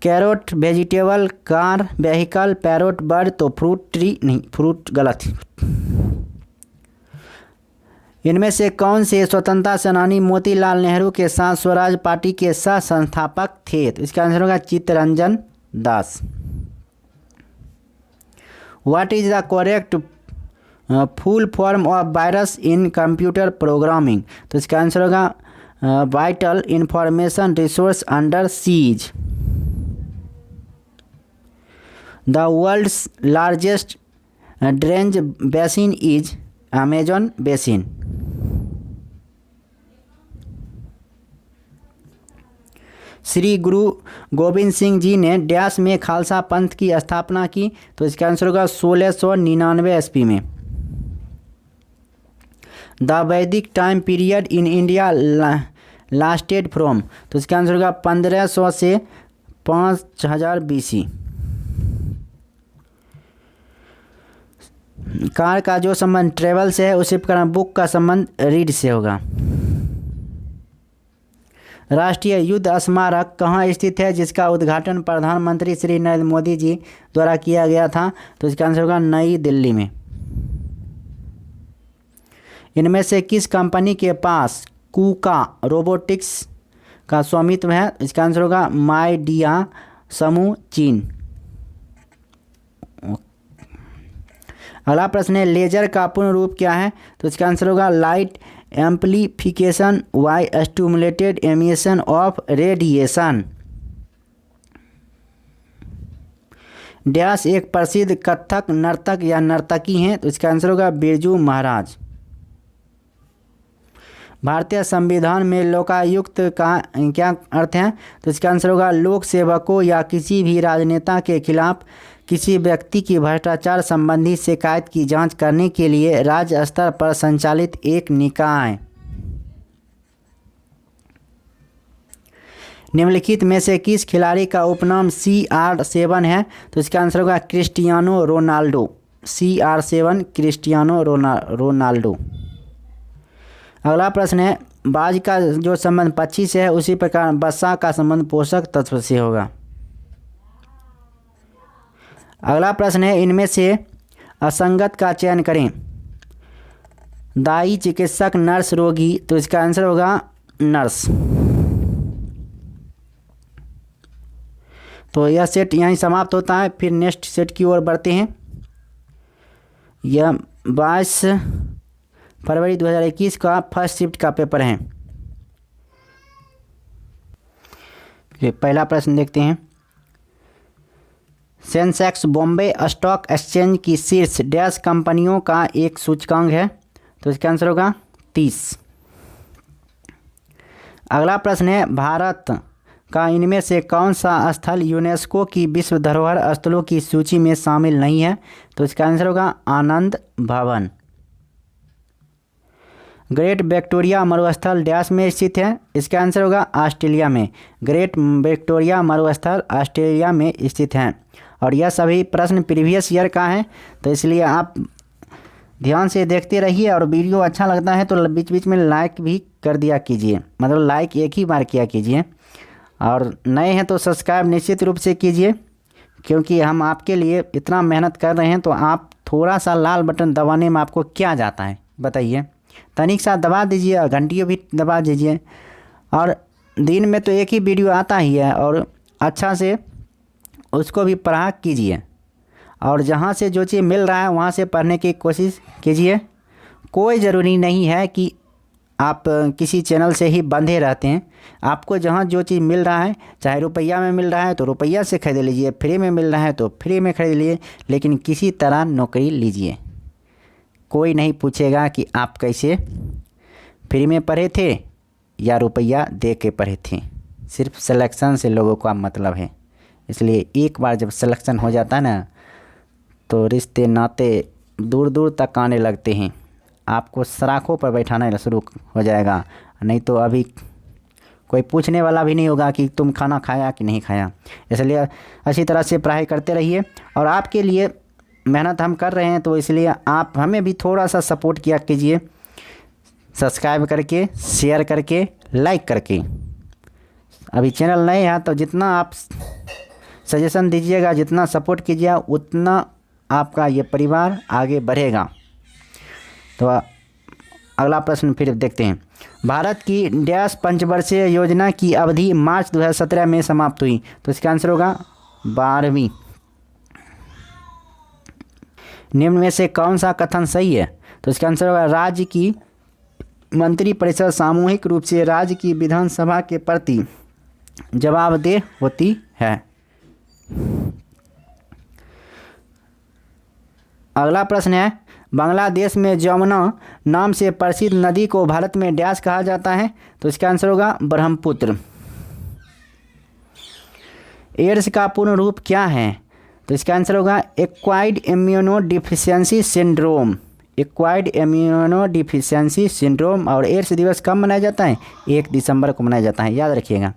Carrot vegetable, car vehicle, parrot bird, तो फ्रूट ट्री नहीं, फ्रूट गलत। इनमें से कौन से स्वतंत्रता सेनानी मोतीलाल नेहरू के साथ स्वराज पार्टी के सह संस्थापक थे? तो इसका आंसर होगा Chittaranjan Das. What is the correct full form of virus in computer programming? तो इसका आंसर होगा vital information resource under siege. The world's largest drainage basin is Amazon basin. Shri Guru Gobind Singh ji ने डैश में खालसा पंथ की स्थापना की? तो इसका आंसर होगा 1699 ईस्वी में। द वैदिक time period in India lasted from? तो इसका आंसर होगा 1500 से 5000 BC। कार का जो संबंध ट्रेवल से है उसी प्रकार बुक का संबंध रीड से होगा। राष्ट्रीय युद्ध स्मारक कहाँ स्थित है जिसका उद्घाटन प्रधानमंत्री श्री नरेंद्र मोदी जी द्वारा किया गया था? तो इसका आंसर होगा नई दिल्ली में। इनमें से किस कंपनी के पास कूका रोबोटिक्स का स्वामित्व है? इसका आंसर होगा माइडिया समूह, चीन। अगला प्रश्न है, लेजर का पूर्ण रूप क्या है? तो इसका आंसर होगा light amplification by stimulated emission of radiation. Dash एक प्रसिद्ध कथक नर्तक या नर्तकी हैं? तो इसका आंसर होगा बिरजू महाराज। भारतीय संविधान में लोकायुक्त का क्या अर्थ है? तो इसका आंसर होगा लोक सेवकों या किसी भी राजनेता के खिलाफ किसी व्यक्ति की भ्रष्टाचार संबंधी शिकायत की जांच करने के लिए राज्य स्तर पर संचालित एक निकाय। निम्नलिखित में से किस खिलाड़ी का उपनाम CR7 है? तो इसका आंसर होगा Cristiano Ronaldo. CR7 Cristiano Ronaldo. अगला प्रश्न है, बाज का जो संबंध पक्षी से है उसी प्रकार बसा का संबंध पोषक तत्व से होगा। अगला प्रश्न है, इनमें से असंगत का चयन करें। दाई, चिकित्सक, नर्स, रोगी। तो इसका आंसर होगा नर्स। तो यह सेट यहीं समाप्त होता है, फिर नेक्स्ट सेट की ओर बढ़ते हैं। यह 22 फरवरी 2021 का फर्स्ट शिफ्ट का पेपर है। पहला प्रश्न देखते हैं, सेंसेक्स बॉम्बे स्टॉक एक्सचेंज की शीर्ष डैश कंपनियों का एक सूचकांक है। तो इसका आंसर होगा 30। अगला प्रश्न है, भारत का इनमें से कौन सा स्थल यूनेस्को की विश्व धरोहर स्थलों की सूची में शामिल नहीं है? तो इसका आंसर होगा आनंद भवन। ग्रेट विक्टोरिया मरुस्थल डैश में स्थित है? इसका आंसर होगा ऑस्ट्रेलिया में। ग्रेट विक्टोरिया मरुस्थल ऑस्ट्रेलिया में स्थित है। और यह सभी प्रश्न प्रीवियस ईयर का है, तो इसलिए आप ध्यान से देखते रहिए। और वीडियो अच्छा लगता है तो बीच बीच में लाइक भी कर दिया कीजिए, मतलब लाइक एक ही बार किया कीजिए। और नए हैं तो सब्सक्राइब निश्चित रूप से कीजिए, क्योंकि हम आपके लिए इतना मेहनत कर रहे हैं। तो आप थोड़ा सा लाल बटन दबाने में आपको क्या जाता है बताइए, तनिक सा दबा दीजिए और घंटियों भी दबा दीजिए। और दिन में तो एक ही वीडियो आता ही है, और अच्छा से उसको भी पढ़ा कीजिए। और जहाँ से जो चीज़ मिल रहा है वहाँ से पढ़ने की कोशिश कीजिए। कोई ज़रूरी नहीं है कि आप किसी चैनल से ही बंधे रहते हैं। आपको जहाँ जो चीज़ मिल रहा है, चाहे रुपया में मिल रहा है तो रुपया से खरीद लीजिए, फ्री में मिल रहा है तो फ्री में खरीद लीजिए, लेकिन किसी तरह नौकरी लीजिए। कोई नहीं पूछेगा कि आप कैसे फ्री में पढ़े थे या रुपया दे के पढ़े थे। सिर्फ सिलेक्शन से लोगों का मतलब है। इसलिए एक बार जब सिलेक्शन हो जाता है ना, तो रिश्ते नाते दूर दूर तक आने लगते हैं। आपको सराखों पर बैठाना शुरू हो जाएगा, नहीं तो अभी कोई पूछने वाला भी नहीं होगा कि तुम खाना खाया कि नहीं खाया। इसलिए अच्छी तरह से पढ़ाई करते रहिए। और आपके लिए मेहनत हम कर रहे हैं, तो इसलिए आप हमें भी थोड़ा सा सपोर्ट किया कीजिए, सब्सक्राइब करके, शेयर करके, लाइक करके। अभी चैनल नए हैं तो जितना आप सजेशन दीजिएगा, जितना सपोर्ट कीजिएगा, उतना आपका ये परिवार आगे बढ़ेगा। तो अगला प्रश्न फिर देखते हैं, भारत की डैश पंचवर्षीय योजना की अवधि मार्च 2017 में समाप्त हुई। तो इसका आंसर होगा 12वीं। निम्न में से कौन सा कथन सही है? तो इसका आंसर होगा राज्य की मंत्रिपरिषद सामूहिक रूप से राज्य की विधानसभा के प्रति जवाबदेह होती है। अगला प्रश्न है, बांग्लादेश में जमुना नाम से प्रसिद्ध नदी को भारत में डैश कहा जाता है? तो इसका आंसर होगा ब्रह्मपुत्र। एड्स का पूर्ण रूप क्या है? तो इसका आंसर होगा acquired immunodeficiency syndrome. Acquired immunodeficiency syndrome. और एड्स दिवस कब मनाया जाता है? 1 दिसंबर को मनाया जाता है, याद रखिएगा।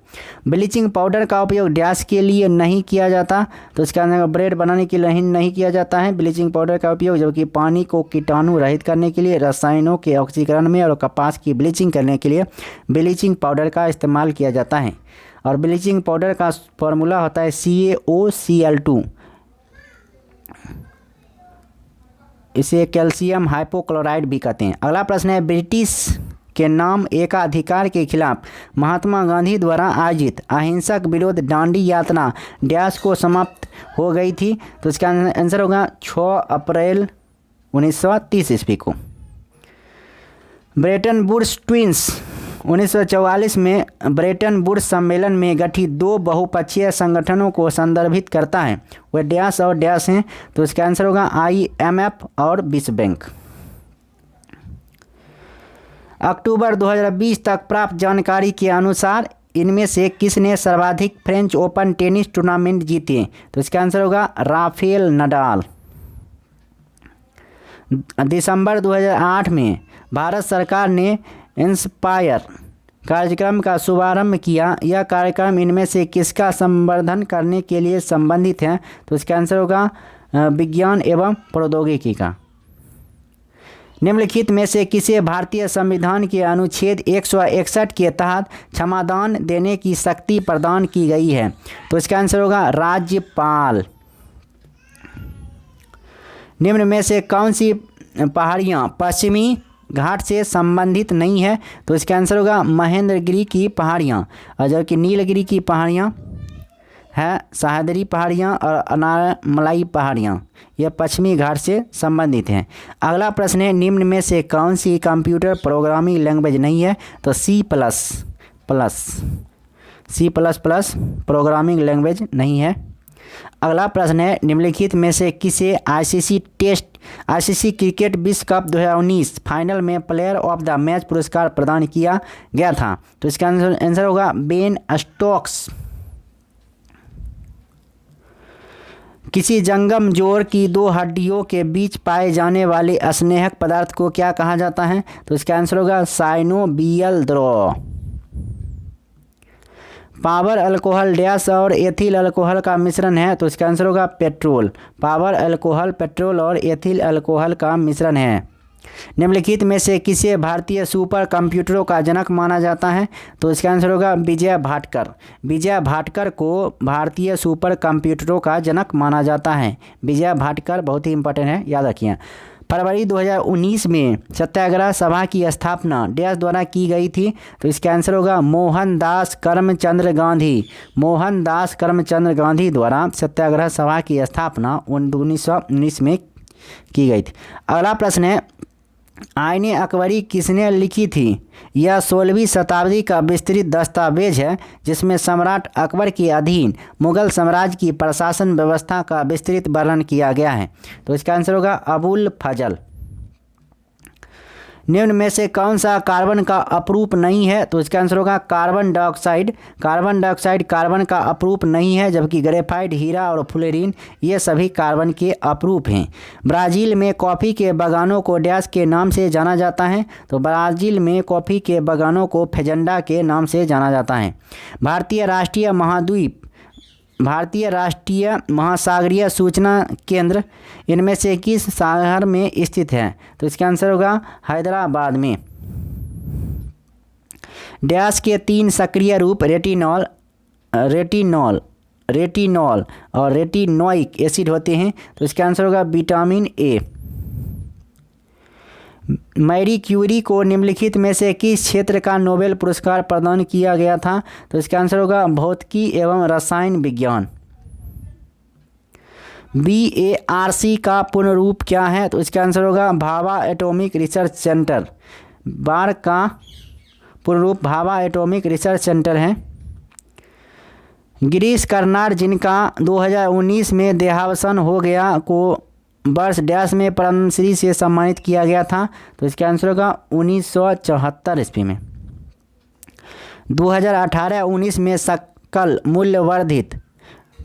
ब्लीचिंग पाउडर का उपयोग डैश के लिए नहीं किया जाता? तो इसका आंसर ब्रेड बनाने के लिए नहीं किया जाता है ब्लीचिंग पाउडर का उपयोग, जबकि पानी को कीटाणु रहित करने के लिए, रसायनों के ऑक्सीकरण में और कपास की ब्लीचिंग करने के लिए ब्लीचिंग पाउडर का इस्तेमाल किया जाता है। और ब्लीचिंग पाउडर का फॉर्मूला होता है CaOCl2। इसे कैल्शियम हाइपोक्लोराइड भी कहते हैं। अगला प्रश्न है, ब्रिटिश के नाम एकाधिकार के खिलाफ महात्मा गांधी द्वारा आयोजित अहिंसक विरोध दांडी यात्रा डैश को समाप्त हो गई थी? तो इसका आंसर होगा 6 अप्रैल 1930 ईस्वी को। ब्रेटन वुड्स ट्विंस 1944 में ब्रेटन वुड्स सम्मेलन में गठित 2 बहुपक्षीय संगठनों को संदर्भित करता है। वे डैश और डैश हैं? तो इसका आंसर होगा IMF और विश्व बैंक। अक्टूबर 2020 तक प्राप्त जानकारी के अनुसार इनमें से किसने सर्वाधिक फ्रेंच ओपन टेनिस टूर्नामेंट जीते? तो इसका आंसर होगा राफेल नडाल। दिसंबर 2008 में भारत सरकार ने इंस्पायर कार्यक्रम का शुभारंभ किया। यह कार्यक्रम इनमें से किसका संवर्धन करने के लिए संबंधित है? तो इसका आंसर होगा विज्ञान एवं प्रौद्योगिकी का। निम्नलिखित में से किसे भारतीय संविधान के अनुच्छेद 161 के तहत क्षमादान देने की शक्ति प्रदान की गई है? तो इसका आंसर होगा राज्यपाल। निम्न में से कौन सी पहाड़ियाँ पश्चिमी घाट से संबंधित नहीं है? तो इसका आंसर होगा महेंद्रगिरी की पहाड़ियाँ, और जबकि नीलगिरी की पहाड़ियाँ है सह्याद्री पहाड़ियाँ और अनारमलाई पहाड़ियाँ, यह पश्चिमी घाट से संबंधित हैं। अगला प्रश्न है, निम्न में से कौन सी कंप्यूटर प्रोग्रामिंग लैंग्वेज नहीं है? तो C plus plus programming language नहीं है। अगला प्रश्न है, निम्नलिखित में से किसे आईसीसी क्रिकेट विश्व कप 2019 फाइनल में प्लेयर ऑफ द मैच पुरस्कार प्रदान किया गया था? तो इसका आंसर होगा बेन स्टोक्स। किसी जंगम जोड़ की दो हड्डियों के बीच पाए जाने वाले स्नेहक पदार्थ को क्या कहा जाता है? तो इसका आंसर होगा साइनोबियल द्रव। पावर अल्कोहल डैश और एथिल अल्कोहल का मिश्रण है? तो इसका आंसर होगा पेट्रोल। पावर अल्कोहल पेट्रोल और एथिल अल्कोहल का मिश्रण है। निम्नलिखित में से किसे भारतीय सुपर कंप्यूटरों का जनक माना जाता है? तो इसका आंसर होगा विजय भाटकर। विजय भाटकर को भारतीय सुपर कंप्यूटरों का जनक माना जाता है। विजय भाटकर बहुत ही इंपॉर्टेंट है, याद रखिए। फरवरी 2019 में सत्याग्रह सभा की स्थापना डैश द्वारा की गई थी? तो इसका आंसर होगा मोहनदास करमचंद गांधी। मोहनदास करमचंद गांधी द्वारा सत्याग्रह सभा की स्थापना 1919 में की गई थी। अगला प्रश्न है, आईने अकबरी किसने लिखी थी? यह 16वीं शताब्दी का विस्तृत दस्तावेज है जिसमें सम्राट अकबर के अधीन मुगल साम्राज्य की प्रशासन व्यवस्था का विस्तृत वर्णन किया गया है। तो इसका आंसर होगा अबुल फजल। निम्न में से कौन सा कार्बन का अपरूप नहीं है? तो इसका आंसर होगा carbon dioxide. Carbon dioxide carbon का अपरूप नहीं है, जबकि ग्रेफाइट, हीरा और फ्लोरीन ये सभी कार्बन के अपरूप हैं। ब्राज़ील में कॉफ़ी के बागानों को डैश के नाम से जाना जाता है? तो ब्राज़ील में कॉफ़ी के बागानों को फेजेंडा के नाम से जाना जाता है। भारतीय राष्ट्रीय महासागरीय सूचना केंद्र इनमें से किस शहर में स्थित है? तो इसका आंसर होगा हैदराबाद में। डैश के 3 सक्रिय रूप रेटिनॉल और रेटिनोइक एसिड होते हैं? तो इसका आंसर होगा विटामिन ए। मैरी क्यूरी को निम्नलिखित में से किस क्षेत्र का नोबेल पुरस्कार प्रदान किया गया था? तो इसका आंसर होगा भौतिकी एवं रसायन विज्ञान। BARC का पूर्ण रूप क्या है? तो इसका आंसर होगा भाभा एटॉमिक रिसर्च सेंटर। बार का पूर्ण रूप भाभा एटॉमिक रिसर्च सेंटर है। गिरीश कर्नाड जिनका 2019 में देहावसान हो गया को वर्ष डैश में पद्मश्री से सम्मानित किया गया था? तो इसका आंसर होगा 1974 ईस्वी में। 2018-19 में सकल मूल्य वर्धित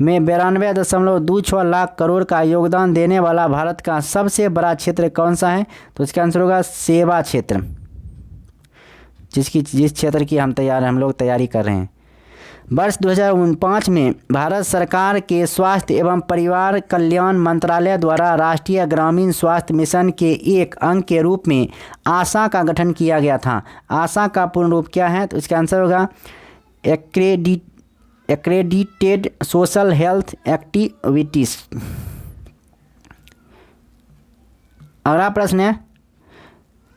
में 92.26 लाख करोड़ का योगदान देने वाला भारत का सबसे बड़ा क्षेत्र कौन सा है? तो इसका आंसर होगा सेवा क्षेत्र, जिस क्षेत्र की हम लोग तैयारी कर रहे हैं। वर्ष 2005 में भारत सरकार के स्वास्थ्य एवं परिवार कल्याण मंत्रालय द्वारा राष्ट्रीय ग्रामीण स्वास्थ्य मिशन के एक अंग के रूप में आशा का गठन किया गया था। आशा का पूर्ण रूप क्या है? तो इसका आंसर होगा एक्रेडिटेड सोशल हेल्थ एक्टिविटीज। अगला प्रश्न है,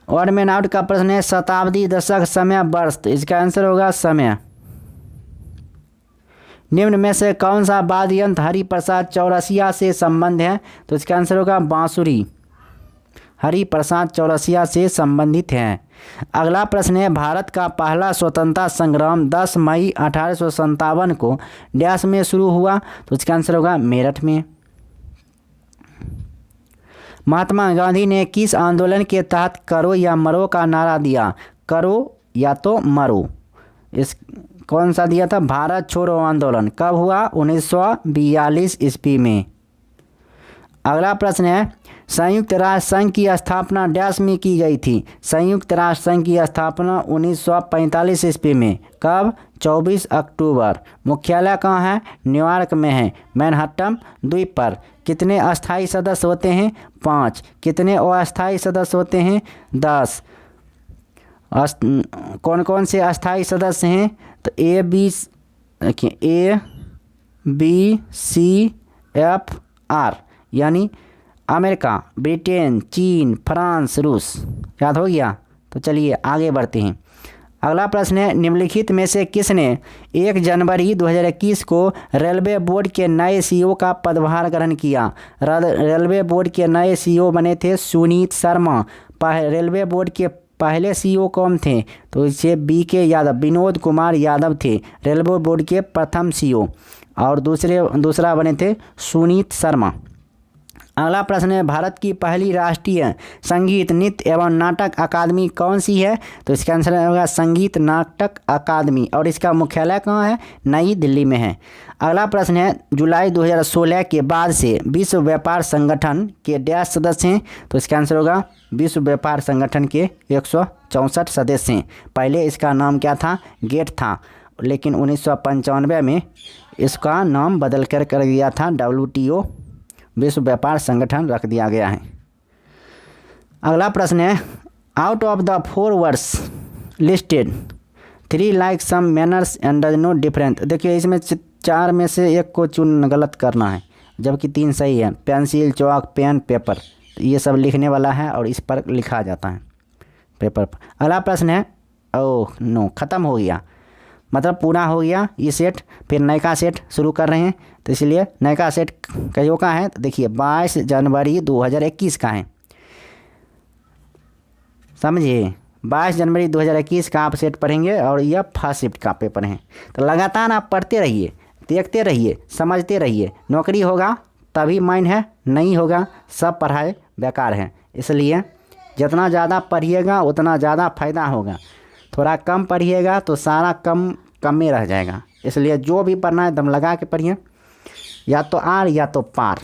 ऑड मैन आउट का प्रश्न है, शताब्दी, दशक, समय, वर्ष। तो इसका आंसर होगा समय। निम्न में से कौन सा वाद्य यंत्र हरिप्रसाद चौरसिया से संबंध है? तो इसका आंसर होगा बांसुरी। हरिप्रसाद चौरसिया से संबंधित है। अगला प्रश्न है, भारत का पहला स्वतंत्रता संग्राम 10 मई 1857 को डैश में शुरू हुआ? तो इसका आंसर होगा मेरठ में। महात्मा गांधी ने किस आंदोलन के तहत करो या मरो का नारा दिया? करो या तो मरो। इस कौन सा दिया था? भारत छोड़ो आंदोलन कब हुआ? 1942 ईस्वी में। अगला प्रश्न है संयुक्त राष्ट्र संघ की स्थापना डैश में की गई थी? संयुक्त राष्ट्र संघ की स्थापना 1945 ईस्वी में। कब? 24 अक्टूबर। मुख्यालय कहाँ है? न्यूयॉर्क में है, मैनहट्टन द्वीप पर। कितने अस्थायी सदस्य होते हैं? 5। कितने अस्थायी सदस्य होते हैं? 10। कौन कौन से अस्थायी सदस्य हैं? तो A B C F R, यानी अमेरिका, ब्रिटेन, चीन, फ्रांस, रूस। याद हो गया? तो चलिए आगे बढ़ते हैं। अगला प्रश्न है निम्नलिखित में से किसने 1 जनवरी 2021 को रेलवे बोर्ड के नए सीईओ का पदभार ग्रहण किया? रेलवे बोर्ड के नए सीईओ बने थे सुनीत शर्मा। रेलवे बोर्ड के पहले सीईओ कौन थे? तो इसे BK यादव, विनोद कुमार यादव थे रेलवे बोर्ड के प्रथम सीईओ, और दूसरा बने थे सुनीत शर्मा। अगला प्रश्न है भारत की पहली राष्ट्रीय संगीत नृत्य एवं नाटक अकादमी कौन सी है? तो इसका आंसर होगा संगीत नाटक अकादमी, और इसका मुख्यालय कहाँ है? नई दिल्ली में है। अगला प्रश्न है जुलाई 2016 के बाद से विश्व व्यापार संगठन के डैश सदस्य हैं? तो इसका आंसर होगा विश्व व्यापार संगठन के 164 सदस्य हैं। पहले इसका नाम क्या था? गेट था, लेकिन 1995 में इसका नाम बदल कर दिया था WTO, विश्व व्यापार संगठन रख दिया गया है। अगला प्रश्न है out of the 4 words listed 3 like some manners and does no different. देखिए इसमें 4 में से एक को गलत करना है, जबकि 3 सही है। पेंसिल, चौक, पेन, पेपर, ये सब लिखने वाला है और इस पर लिखा जाता है पेपर पर। अगला प्रश्न है ओह नो, ख़त्म हो गया, मतलब पूरा हो गया ये सेट, फिर नया सेट शुरू कर रहे हैं। तो इसलिए नया सेट कहियो का है? तो देखिए 22 जनवरी 2021 का है, समझिए। 22 जनवरी 2021 का आप सेट पढ़ेंगे और यह फर्स्ट शिफ्ट का पेपर है। तो लगातार आप पढ़ते रहिए, देखते रहिए, समझते रहिए। नौकरी होगा तभी माइंड है, नहीं होगा सब पढ़ाई बेकार है। इसलिए जितना ज़्यादा पढ़िएगा उतना ज़्यादा फ़ायदा होगा। थोड़ा कम पढ़िएगा तो सारा कम में रह जाएगा। इसलिए जो भी पढ़ना है दम लगा के पढ़िए, या तो आर या तो पार।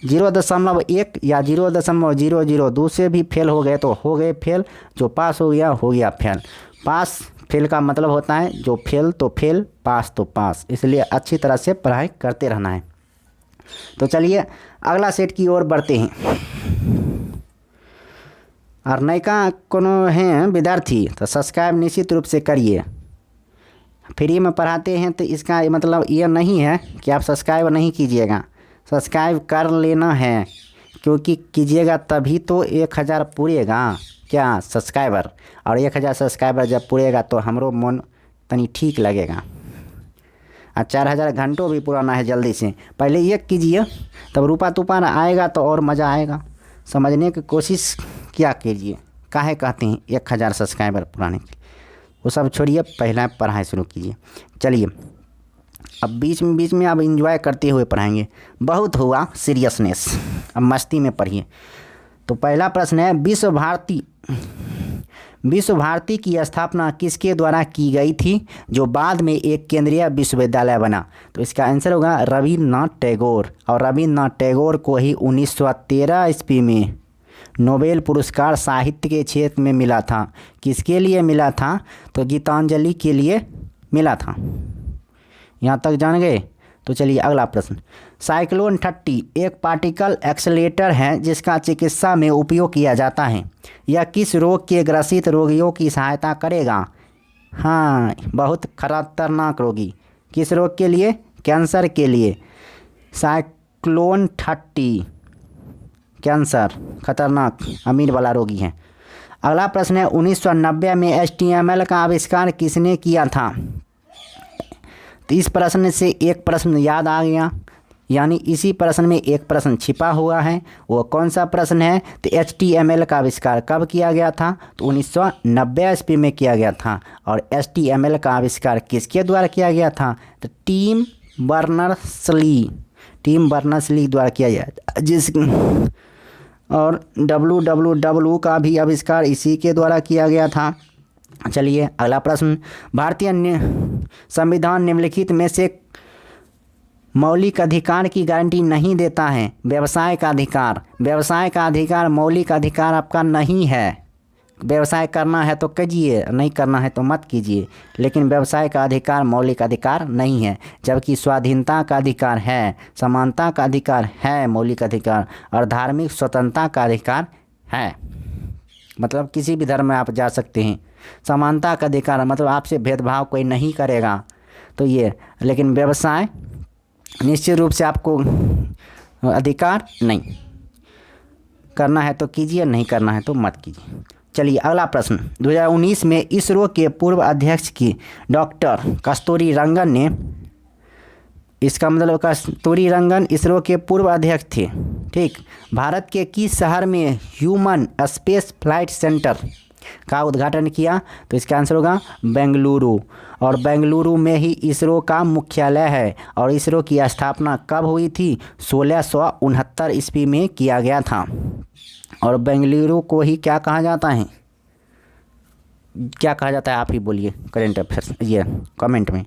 0.1 या 0.002 से भी फेल हो गए तो हो गए फेल, जो पास हो गया फेल। पास फेल का मतलब होता है जो फेल तो फेल, पास तो पास। इसलिए अच्छी तरह से पढ़ाई करते रहना है। तो चलिए अगला सेट की ओर बढ़ते हैं। और नयका कोनो हैं विद्यार्थी तो सब्सक्राइब निश्चित रूप से करिए। फ्री में पढ़ाते हैं तो इसका मतलब ये नहीं है कि आप सब्सक्राइब नहीं कीजिएगा, सब्सक्राइब कर लेना है, क्योंकि कीजिएगा तभी तो 1000 पूरेगा क्या सब्सक्राइबर, और 1000 सब्सक्राइबर जब पूरेगा तो हमरो मन तनी ठीक लगेगा। और 4000 घंटों भी पुराना है जल्दी से। पहले ये कीजिए तब रुपा तुपा आएगा तो और मज़ा आएगा। समझने की कोशिश क्या कीजिए, काहे कहते हैं 1000 सब्सक्राइबर पुराने, वो सब छोड़िए, पहला पढ़ाई शुरू कीजिए। चलिए अब बीच में आप एंजॉय करते हुए पढ़ाएंगे। बहुत हुआ सीरियसनेस, अब मस्ती में पढ़िए। तो पहला प्रश्न है विश्व भारती की स्थापना किसके द्वारा की गई थी जो बाद में एक केंद्रीय विश्वविद्यालय बना? तो इसका आंसर होगा रविन्द्रनाथ टैगोर। और रविन्द्रनाथ टैगोर को ही 1913 ईस्वी में नोबेल पुरस्कार साहित्य के क्षेत्र में मिला था। किसके लिए मिला था? तो गीतांजलि के लिए मिला था। यहाँ तक जान गए? तो चलिए अगला प्रश्न। साइक्लोन 30 एक पार्टिकल एक्सेलेरेटर है जिसका चिकित्सा में उपयोग किया जाता है। यह किस रोग के ग्रसित रोगियों की सहायता करेगा? हाँ, बहुत खतरनाक रोगी। किस रोग के लिए? कैंसर के लिए। साइक्लोन 30 कैंसर, खतरनाक अमीर वाला रोगी है। अगला प्रश्न है 1990 में HTML का आविष्कार किसने किया था? तो इस प्रश्न से एक प्रश्न याद आ गया, यानी इसी प्रश्न में एक प्रश्न छिपा हुआ है। वो कौन सा प्रश्न है? तो HTML का आविष्कार कब किया गया था? तो 1990 ईस्वी में किया गया था। और HTML का आविष्कार किसके द्वारा किया गया था? तो टिम बर्नर्स-ली द्वारा किया गया, जिस और www का भी आविष्कार इसी के द्वारा किया गया था। चलिए अगला प्रश्न, भारतीय संविधान निम्नलिखित में से मौलिक अधिकार की गारंटी नहीं देता है। व्यवसाय का अधिकार, व्यवसाय का अधिकार मौलिक अधिकार आपका नहीं है। व्यवसाय करना है तो कीजिए, नहीं करना है तो मत कीजिए, लेकिन व्यवसाय का अधिकार मौलिक अधिकार नहीं है। जबकि स्वाधीनता का अधिकार है, समानता का अधिकार है मौलिक अधिकार, और धार्मिक स्वतंत्रता का अधिकार है। मतलब किसी भी धर्म में आप जा सकते हैं। समानता का अधिकार मतलब आपसे भेदभाव कोई नहीं करेगा, तो ये। लेकिन व्यवसाय निश्चित रूप से आपको अधिकार नहीं, करना है तो कीजिए, नहीं करना है तो मत कीजिए। चलिए अगला प्रश्न, 2019 में इसरो के पूर्व अध्यक्ष की डॉक्टर कस्तूरी रंगन ने, इसका मतलब कस्तूरी रंगन इसरो के पूर्व अध्यक्ष थे, ठीक। भारत के किस शहर में ह्यूमन स्पेस फ्लाइट सेंटर का उद्घाटन किया? तो इसका आंसर होगा बेंगलुरु। और बेंगलुरु में ही इसरो का मुख्यालय है। और इसरो की स्थापना कब हुई थी? 1669 ईस्वी में किया गया था। और बेंगलुरु को ही क्या कहा जाता है? क्या कहा जाता है आप ही बोलिए करेंट अफेयर्स ये कमेंट में।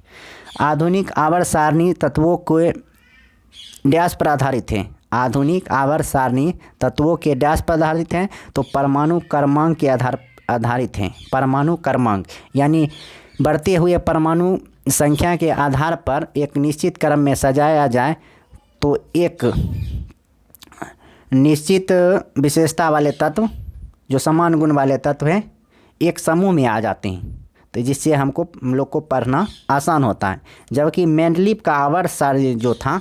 आधुनिक आवर्त सारणी तत्वों के डैश पर आधारित है। आधुनिक आवर्त सारणी तत्वों के डैश पर आधारित हैं? तो परमाणु क्रमांक के आधारित हैं। परमाणु क्रमांक यानी बढ़ते हुए परमाणु संख्या के आधार पर एक निश्चित क्रम में सजाया जाए तो एक निश्चित विशेषता वाले तत्व जो समान गुण वाले तत्व हैं एक समूह में आ जाते हैं, तो जिससे हम लोग को पढ़ना आसान होता है। जबकि मेंडलीव का आवर्त सारणी जो था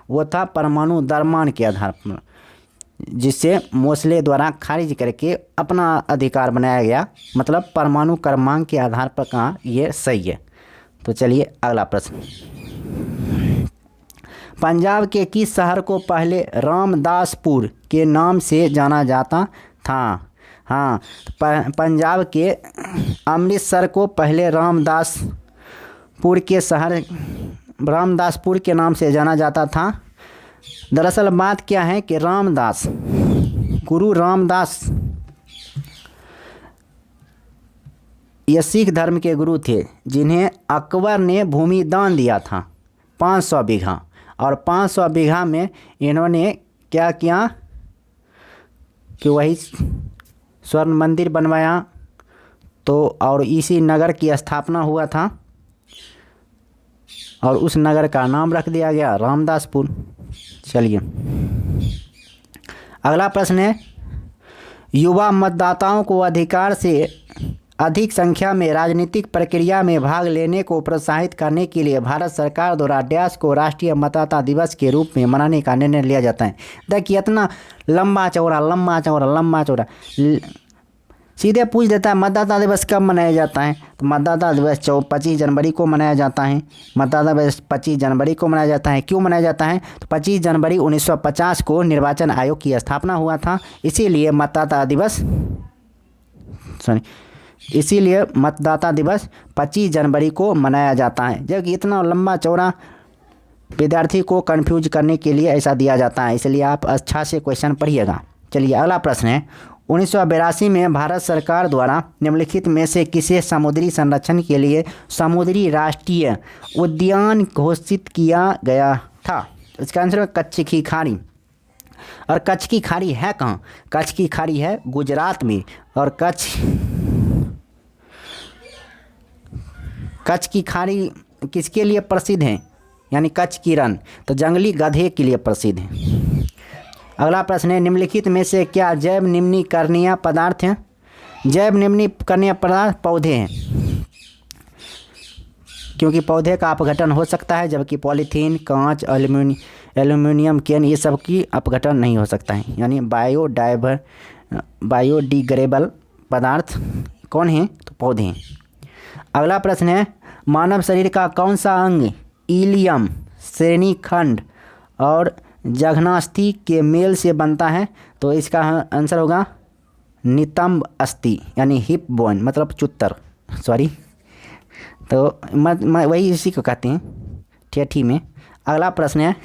वो था परमाणु द्रव्यमान के आधार पर, जिससे मोसले द्वारा खारिज करके अपना अधिकार बनाया गया। मतलब परमाणु क्रमांक के आधार पर कहाँ ये सही है। तो चलिए अगला प्रश्न, पंजाब के किस शहर को पहले रामदासपुर के नाम से जाना जाता था? हाँ, पंजाब के अमृतसर को पहले रामदासपुर के नाम से जाना जाता था। दरअसल बात क्या है कि गुरु रामदास ये सिख धर्म के गुरु थे, जिन्हें अकबर ने भूमि दान दिया था 500 बीघा। और 500 बीघा में इन्होंने क्या किया कि वही स्वर्ण मंदिर बनवाया, तो और इसी नगर की स्थापना हुआ था और उस नगर का नाम रख दिया गया रामदासपुर। चलिए अगला प्रश्न है, युवा मतदाताओं को अधिकार से अधिक संख्या में राजनीतिक प्रक्रिया में भाग लेने को प्रोत्साहित करने के लिए भारत सरकार द्वारा डैश को राष्ट्रीय मतदाता दिवस के रूप में मनाने का निर्णय लिया जाता है। देखिए इतना लंबा चौड़ा सीधे पूछ देता है मतदाता दिवस कब मनाया जाता है? तो मतदाता दिवस 25 जनवरी को मनाया जाता है। मतदाता दिवस 25 जनवरी को मनाया जाता है। क्यों मनाया जाता है? तो 25 जनवरी 1950 को निर्वाचन आयोग की स्थापना हुआ था, इसीलिए मतदाता दिवस 25 जनवरी को मनाया जाता है। जबकि इतना लंबा चौड़ा विद्यार्थी को कंफ्यूज करने के लिए ऐसा दिया जाता है, इसलिए आप अच्छा से क्वेश्चन पढ़िएगा। चलिए अगला प्रश्न है, 1982 में भारत सरकार द्वारा निम्नलिखित में से किसे समुद्री संरक्षण के लिए समुद्री राष्ट्रीय उद्यान घोषित किया गया था? इसका आंसर है कच्छ की खाड़ी। और कच्छ की खाड़ी है कहाँ? कच्छ की खाड़ी है गुजरात में। और कच्छ की खाड़ी किसके लिए प्रसिद्ध है? यानी कच्छ की रण तो जंगली गधे के लिए प्रसिद्ध है। अगला प्रश्न है, निम्नलिखित में से क्या जैव निम्नीकरणीय पदार्थ हैं? जैव निम्नीकरणीय पदार्थ पौधे हैं, क्योंकि पौधे का अपघटन हो सकता है, जबकि पॉलीथीन, कांच, एल्यूमिनियम कैन ये सब की अपघटन नहीं हो सकता है। यानी बायोडिग्रेडेबल पदार्थ कौन है? तो पौधे हैं। अगला प्रश्न है, मानव शरीर का कौन सा अंग इलियम, श्रेणीखंड और जघनास्थि के मेल से बनता है? तो इसका आंसर होगा नितंब अस्थि, यानी हिप बोन मतलब चुत्तर, सॉरी। तो वही इसी को कहते हैं ठेठी में। अगला प्रश्न है,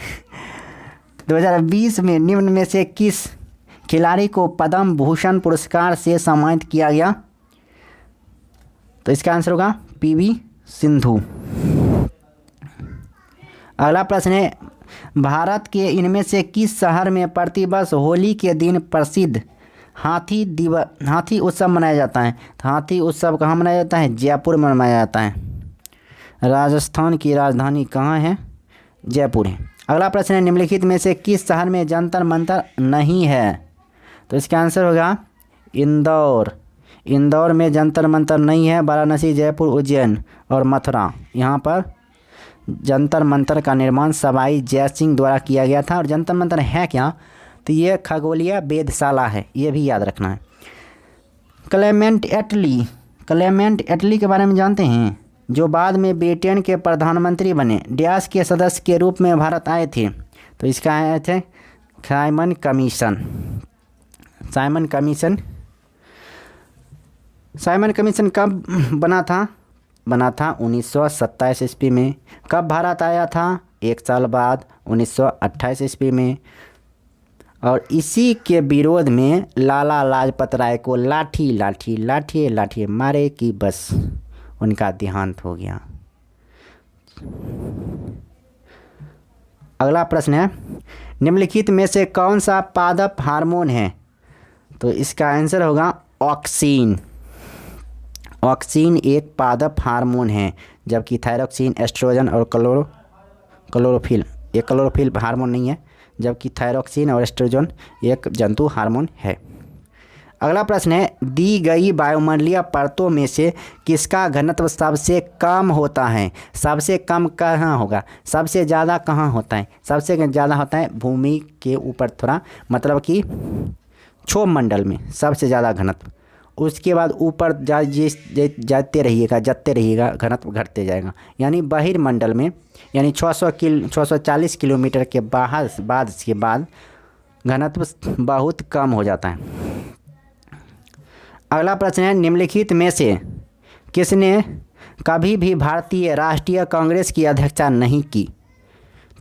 2020 में निम्न में से किस खिलाड़ी को पद्म भूषण पुरस्कार से सम्मानित किया गया? तो इसका आंसर होगा पीवी सिंधु। अगला प्रश्न है, भारत के इनमें से किस शहर में प्रतिवर्ष होली के दिन प्रसिद्ध हाथी उत्सव मनाया जाता है? तो हाथी उत्सव कहाँ मनाया जाता है? जयपुर में मनाया जाता है। राजस्थान की राजधानी कहाँ है? जयपुर है। अगला प्रश्न है, निम्नलिखित में से किस शहर में जंतर मंतर नहीं है? तो इसका आंसर होगा इंदौर। इंदौर में जंतर मंतर नहीं है। वाराणसी, जयपुर, उज्जैन और मथुरा, यहाँ पर जंतर मंतर का निर्माण सवाई जय सिंह द्वारा किया गया था। और जंतर मंतर है क्या? तो ये खगोलीय वेधशाला है, ये भी याद रखना है। क्लेमेंट एटली के बारे में जानते हैं? जो बाद में ब्रिटेन के प्रधानमंत्री बने, डैश के सदस्य के रूप में भारत आए थे। तो इसका आए थे साइमन कमीशन कब बना था? 1927 ईस्वी में। कब भारत आया था? 1 साल बाद 1928 ईस्वी में। और इसी के विरोध में लाला लाजपत राय को लाठी मारे कि बस उनका देहांत हो गया। अगला प्रश्न है, निम्नलिखित में से कौन सा पादप हार्मोन है? तो इसका आंसर होगा ऑक्सीन। ऑक्सीन एक पादप हार्मोन है, जबकि थायरोक्सिन, एस्ट्रोजन और क्लोरोफिल, ये क्लोरोफिल हार्मोन नहीं है, जबकि थायरोक्सिन और एस्ट्रोजन एक जंतु हार्मोन है। अगला प्रश्न है, दी गई वायुमंडलीय परतों में से किसका घनत्व सबसे कम होता है? सबसे कम कहाँ होगा? सबसे ज़्यादा कहाँ होता है? सबसे ज़्यादा होता है भूमि के ऊपर थोड़ा, मतलब कि क्षोभ मंडल में सबसे ज़्यादा घनत्व। उसके बाद ऊपर जाते रहिएगा घनत्व घटते जाएगा। यानी बहिर्मंडल में, यानी 640 किलोमीटर के बाद घनत्व बहुत कम हो जाता है। अगला प्रश्न है, निम्नलिखित में से किसने कभी भी भारतीय राष्ट्रीय कांग्रेस की अध्यक्षता नहीं की?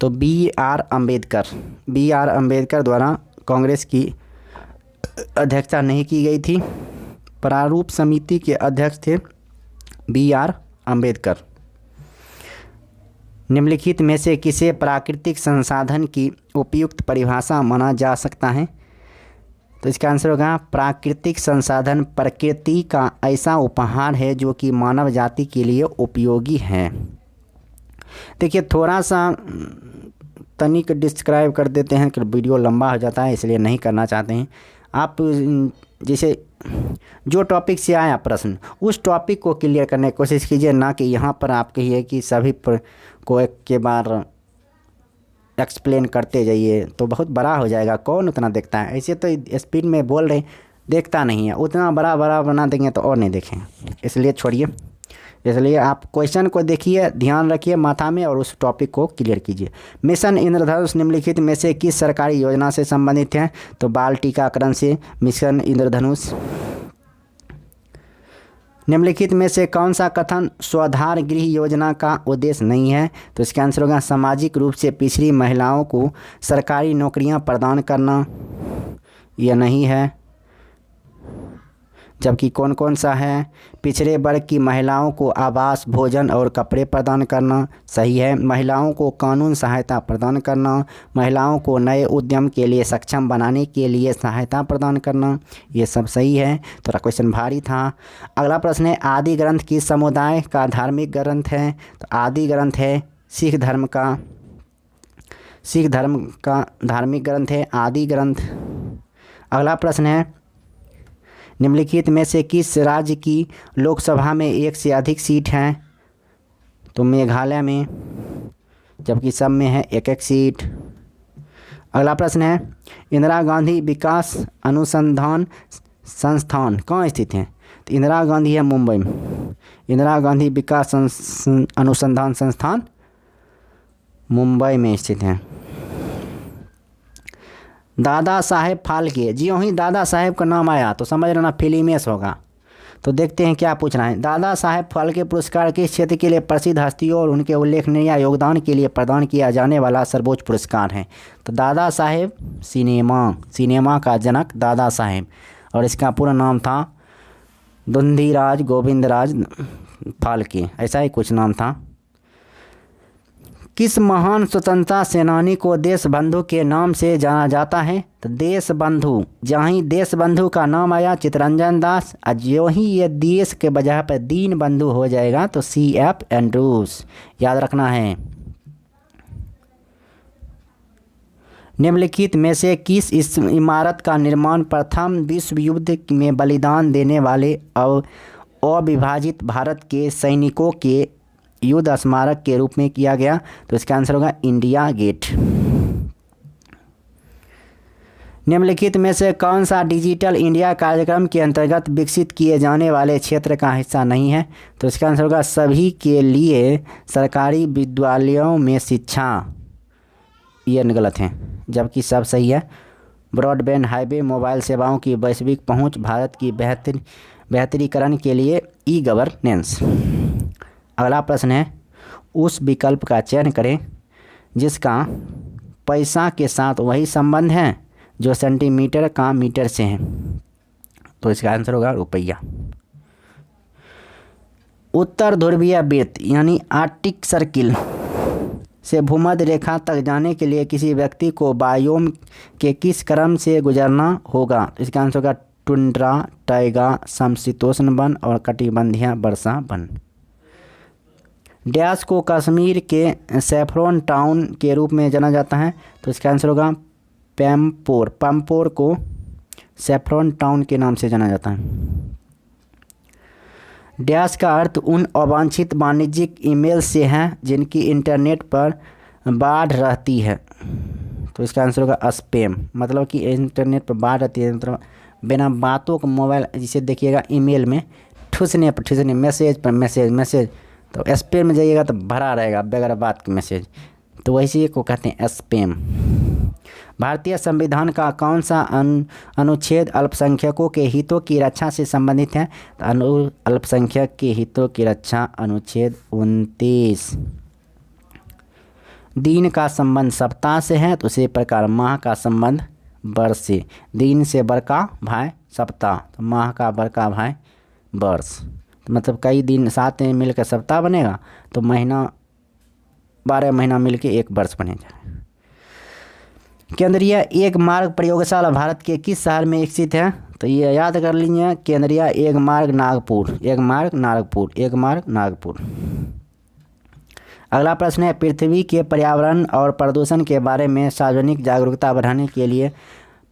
तो बी आर अम्बेडकर द्वारा कांग्रेस की अध्यक्षता नहीं की गई थी। प्रारूप समिति के अध्यक्ष थे बी आर अम्बेडकर। निम्नलिखित में से किसे प्राकृतिक संसाधन की उपयुक्त परिभाषा माना जा सकता है? तो इसका आंसर होगा प्राकृतिक संसाधन प्रकृति का ऐसा उपहार है जो कि मानव जाति के लिए उपयोगी है। देखिए थोड़ा सा तनिक डिस्क्राइब कर देते हैं कि वीडियो लंबा हो जाता है, इसलिए नहीं करना चाहते हैं। आप जैसे जो टॉपिक से आया प्रश्न, उस टॉपिक को क्लियर करने की कोशिश कीजिए, ना कि यहाँ पर आप कहिए कि सभी को एक के बार एक्सप्लेन करते जाइए, तो बहुत बड़ा हो जाएगा, कौन उतना देखता है। ऐसे तो स्पीड में बोल रहे देखता नहीं है, उतना बड़ा बना देंगे तो और नहीं देखेंगे, इसलिए छोड़िए। इसलिए आप क्वेश्चन को देखिए, ध्यान रखिए माथा में और उस टॉपिक को क्लियर कीजिए। मिशन इंद्रधनुष निम्नलिखित में से किस सरकारी योजना से संबंधित है? तो बाल टीकाकरण से मिशन इंद्रधनुष। निम्नलिखित में से कौन सा कथन स्वाधार गृह योजना का उद्देश्य नहीं है? तो इसका आंसर होगा सामाजिक रूप से पिछड़ी महिलाओं को सरकारी नौकरियां प्रदान करना, यह नहीं है। जबकि कौन सा है? पिछड़े वर्ग की महिलाओं को आवास, भोजन और कपड़े प्रदान करना, सही है। महिलाओं को कानून सहायता प्रदान करना, महिलाओं को नए उद्यम के लिए सक्षम बनाने के लिए सहायता प्रदान करना, ये सब सही है। थोड़ा क्वेश्चन भारी था। अगला प्रश्न है, आदि ग्रंथ किस समुदाय का धार्मिक ग्रंथ है? तो आदि ग्रंथ है सिख धर्म का धार्मिक ग्रंथ है आदि ग्रंथ। अगला प्रश्न है, निम्नलिखित में से किस राज्य की लोकसभा में एक से अधिक सीट हैं? तो मेघालय में, जबकि सब में है एक सीट। अगला प्रश्न है, इंदिरा गांधी विकास अनुसंधान संस्थान कहाँ स्थित है? तो इंदिरा गांधी है मुंबई में। इंदिरा गांधी विकास अनुसंधान संस्थान मुंबई में स्थित है। दादा साहेब फाल्के, जी ही दादा साहेब का नाम आया तो समझ लेना फिल्मेश होगा। तो देखते हैं क्या पूछ रहा है। दादा साहेब फाल्के पुरस्कार किस क्षेत्र के लिए प्रसिद्ध हस्तियों और उनके उल्लेखनीय योगदान के लिए प्रदान किया जाने वाला सर्वोच्च पुरस्कार है? तो दादा साहेब सिनेमा का जनक दादा साहेब, और इसका पूरा नाम था धुंधीराज गोविंदराज फाल्के, ऐसा ही कुछ नाम था। किस महान स्वतंत्रता सेनानी को देशबंधु के नाम से जाना जाता है? तो देशबंधु, जहाँ ही देशबंधु का नाम आया चित्तरंजन दास, और जो ही ये देश के बजाय पर दीन बंधु हो जाएगा तो CF एंड्रूज, याद रखना है। निम्नलिखित में से किस इस इमारत का निर्माण प्रथम विश्व युद्ध में बलिदान देने वाले अविभाजित भारत के सैनिकों के युद्ध स्मारक के रूप में किया गया? तो इसका आंसर होगा इंडिया गेट। निम्नलिखित में से कौन सा डिजिटल इंडिया कार्यक्रम के अंतर्गत विकसित किए जाने वाले क्षेत्र का हिस्सा नहीं है? तो इसका आंसर होगा सभी के लिए सरकारी विद्यालयों में शिक्षा, ये गलत है, जबकि सब सही है। ब्रॉडबैंड, हाईवे, मोबाइल सेवाओं की वैश्विक पहुंच, भारत की बेहतरीकरण के लिए ई-गवर्नेंस। अगला प्रश्न है, उस विकल्प का चयन करें जिसका पैसा के साथ वही संबंध है जो सेंटीमीटर का मीटर से है। तो इसका आंसर होगा रुपया। उत्तर ध्रुवीय वृत्त यानी आर्कटिक सर्किल से भूमध्य रेखा तक जाने के लिए किसी व्यक्ति को बायोम के किस क्रम से गुजरना होगा? तो इसका आंसर होगा टुंड्रा, टाइगा, समशीतोष्ण वन और कटिबंधीय वर्षा वन। डैश को कश्मीर के सैफरॉन टाउन के रूप में जाना जाता है? तो इसका आंसर होगा पैम्पोर। पैम्पोर को सैफरॉन टाउन के नाम से जाना जाता है। डैश का अर्थ उन अवांछित वाणिज्यिक ईमेल से है जिनकी इंटरनेट पर बाढ़ रहती है। तो इसका आंसर होगा स्पैम, मतलब कि इंटरनेट पर बाढ़ रहती है, मतलब बिना बातों का मोबाइल, जिसे देखिएगा ईमेल में ठूसने पर ठूसने, मैसेज पर मैसेज, तो स्पैम में जाइएगा तो भरा रहेगा बगैर बात के मैसेज, तो वैसे को कहते हैं स्पैम। भारतीय संविधान का कौन सा अनुच्छेद अल्पसंख्यकों के हितों की रक्षा से संबंधित है? तो अल्पसंख्यक के हितों की रक्षा अनुच्छेद 29। दिन का संबंध सप्ताह से है, तो उसी प्रकार माह का संबंध वर्ष से। दिन से बड़का भाई सप्ताह, तो माह का बड़का भाई वर्ष, तो मतलब कई दिन साथ में मिलकर सप्ताह बनेगा, तो महीना 12 महीना मिलकर एक वर्ष बनेगा। केंद्रीय एक मार्ग प्रयोगशाला भारत के किस शहर में स्थित है? तो ये याद कर लीजिए, केंद्रीय एक मार्ग नागपुर। अगला प्रश्न है, पृथ्वी के पर्यावरण और प्रदूषण के बारे में सार्वजनिक जागरूकता बढ़ाने के लिए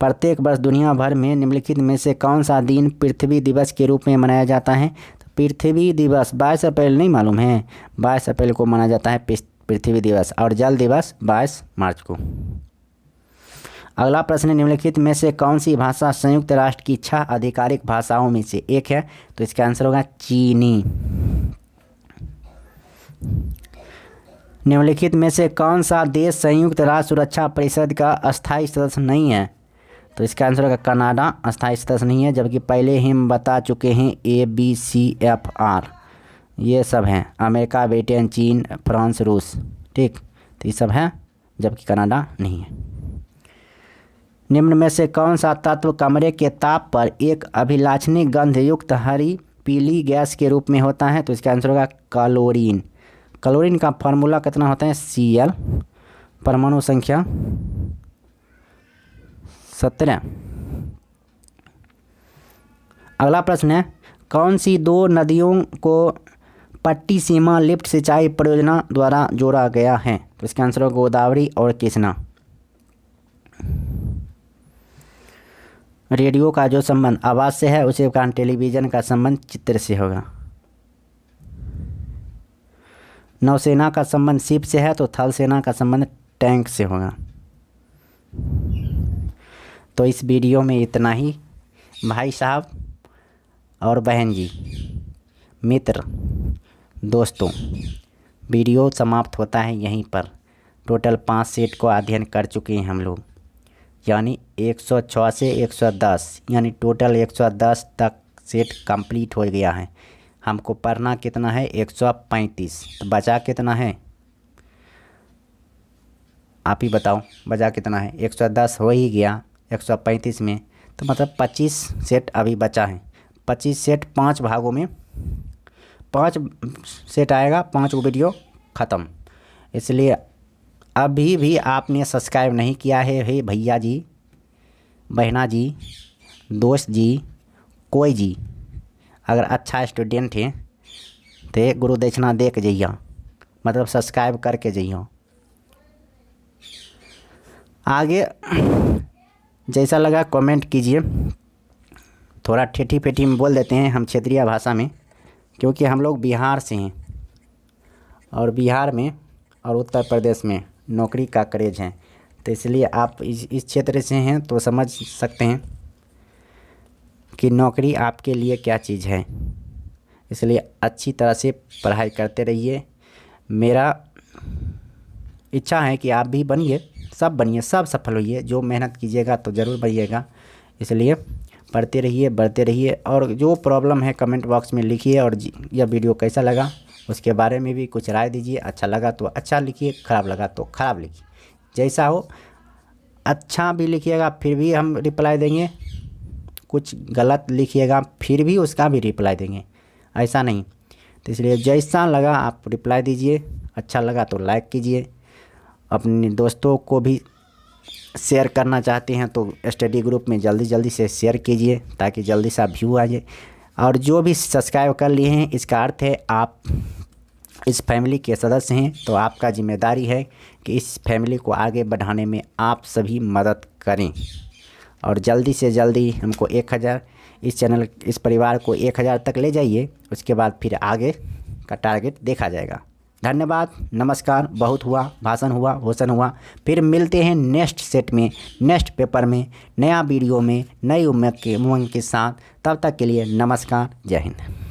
प्रत्येक वर्ष दुनिया भर में निम्नलिखित में से कौन सा दिन पृथ्वी दिवस के रूप में मनाया जाता है? तो पृथ्वी दिवस 22 अप्रैल नहीं मालूम है, 22 अप्रैल को मनाया जाता है पृथ्वी दिवस, और जल दिवस 22 मार्च को। अगला प्रश्न, निम्नलिखित में से कौन सी भाषा संयुक्त राष्ट्र की 6 आधिकारिक भाषाओं में से एक है? तो इसका आंसर होगा चीनी। निम्नलिखित में से कौन सा देश संयुक्त राष्ट्र सुरक्षा परिषद का अस्थायी सदस्य नहीं है? तो इसका आंसर होगा कनाडा अस्थायी सदस्य नहीं है, जबकि पहले ही हम बता चुके हैं ABCFR ये सब हैं, अमेरिका, ब्रिटेन, चीन, फ्रांस, रूस, ठीक, तो ये सब है, जबकि कनाडा नहीं है। निम्न में से कौन सा तत्व कमरे के ताप पर एक अभिलाषणीय गंध युक्त हरी पीली गैस के रूप में होता है? तो इसका आंसर होगा क्लोरीन। क्लोरीन का फार्मूला कितना होता है? Cl, परमाणु संख्या 17। अगला प्रश्न है, कौन सी 2 नदियों को पट्टी सीमा लिफ्ट सिंचाई परियोजना द्वारा जोड़ा गया है? तो इसका आंसर होगा गोदावरी और कृष्णा। रेडियो का जो संबंध आवाज़ से है, उसी कारण टेलीविज़न का संबंध चित्र से होगा। नौसेना का संबंध शिप से है, तो थल सेना का संबंध टैंक से होगा। तो इस वीडियो में इतना ही। भाई साहब और बहन जी, मित्र, दोस्तों, वीडियो समाप्त होता है यहीं पर। टोटल 5 सेट को अध्ययन कर चुके हैं हम लोग, यानी 106 से 110, यानी टोटल 110 तक सेट कंप्लीट हो गया है। हमको पढ़ना कितना है? 135। तो बचा कितना है? आप ही बताओ, बचा कितना है? 110 हो ही गया 135 में, तो मतलब 25 सेट अभी बचा है। 25 सेट 5 भागों में 5 सेट आएगा, 5 वीडियो ख़त्म। इसलिए अभी भी आपने सब्सक्राइब नहीं किया है, हे भैया जी, बहना जी, दोस्त जी, कोई जी अगर अच्छा स्टूडेंट है तो गुरु दक्षिणा दे के जाइए, मतलब सब्सक्राइब करके जाइए। आगे जैसा लगा कमेंट कीजिए। थोड़ा ठेठी पेठी में बोल देते हैं हम क्षेत्रीय भाषा में, क्योंकि हम लोग बिहार से हैं और बिहार में और उत्तर प्रदेश में नौकरी का क्रेज है, तो इसलिए आप इस क्षेत्र से हैं तो समझ सकते हैं कि नौकरी आपके लिए क्या चीज़ है। इसलिए अच्छी तरह से पढ़ाई करते रहिए। मेरा इच्छा है कि आप भी बनिए, सब बनिए, सब सफल होइए। जो मेहनत कीजिएगा तो ज़रूर बनिएगा। इसलिए पढ़ते रहिए, बढ़ते रहिए, और जो प्रॉब्लम है कमेंट बॉक्स में लिखिए। और यह वीडियो कैसा लगा उसके बारे में भी कुछ राय दीजिए। अच्छा लगा तो अच्छा लिखिए, ख़राब लगा तो ख़राब लिखिए, जैसा हो। अच्छा भी लिखिएगा फिर भी हम रिप्लाई देंगे, कुछ गलत लिखिएगा फिर भी उसका भी रिप्लाई देंगे, ऐसा नहीं। तो इसलिए जैसा लगा आप रिप्लाई दीजिए, अच्छा लगा तो लाइक कीजिए। अपने दोस्तों को भी शेयर करना चाहते हैं तो स्टडी ग्रुप में जल्दी से शेयर कीजिए ताकि जल्दी से व्यू आ जाए। और जो भी सब्सक्राइब कर लिए हैं इसका अर्थ है आप इस फैमिली के सदस्य हैं, तो आपका जिम्मेदारी है कि इस फैमिली को आगे बढ़ाने में आप सभी मदद करें। और जल्दी से जल्दी हमको 1000 इस चैनल, इस परिवार को 1000 तक ले जाइए। उसके बाद फिर आगे का टारगेट देखा जाएगा। धन्यवाद, नमस्कार। बहुत हुआ, भाषण हुआ, भूषण हुआ। फिर मिलते हैं नेक्स्ट सेट में, नेक्स्ट पेपर में, नया वीडियो में, नई उम्मीद के साथ। तब तक के लिए नमस्कार, जय हिंद।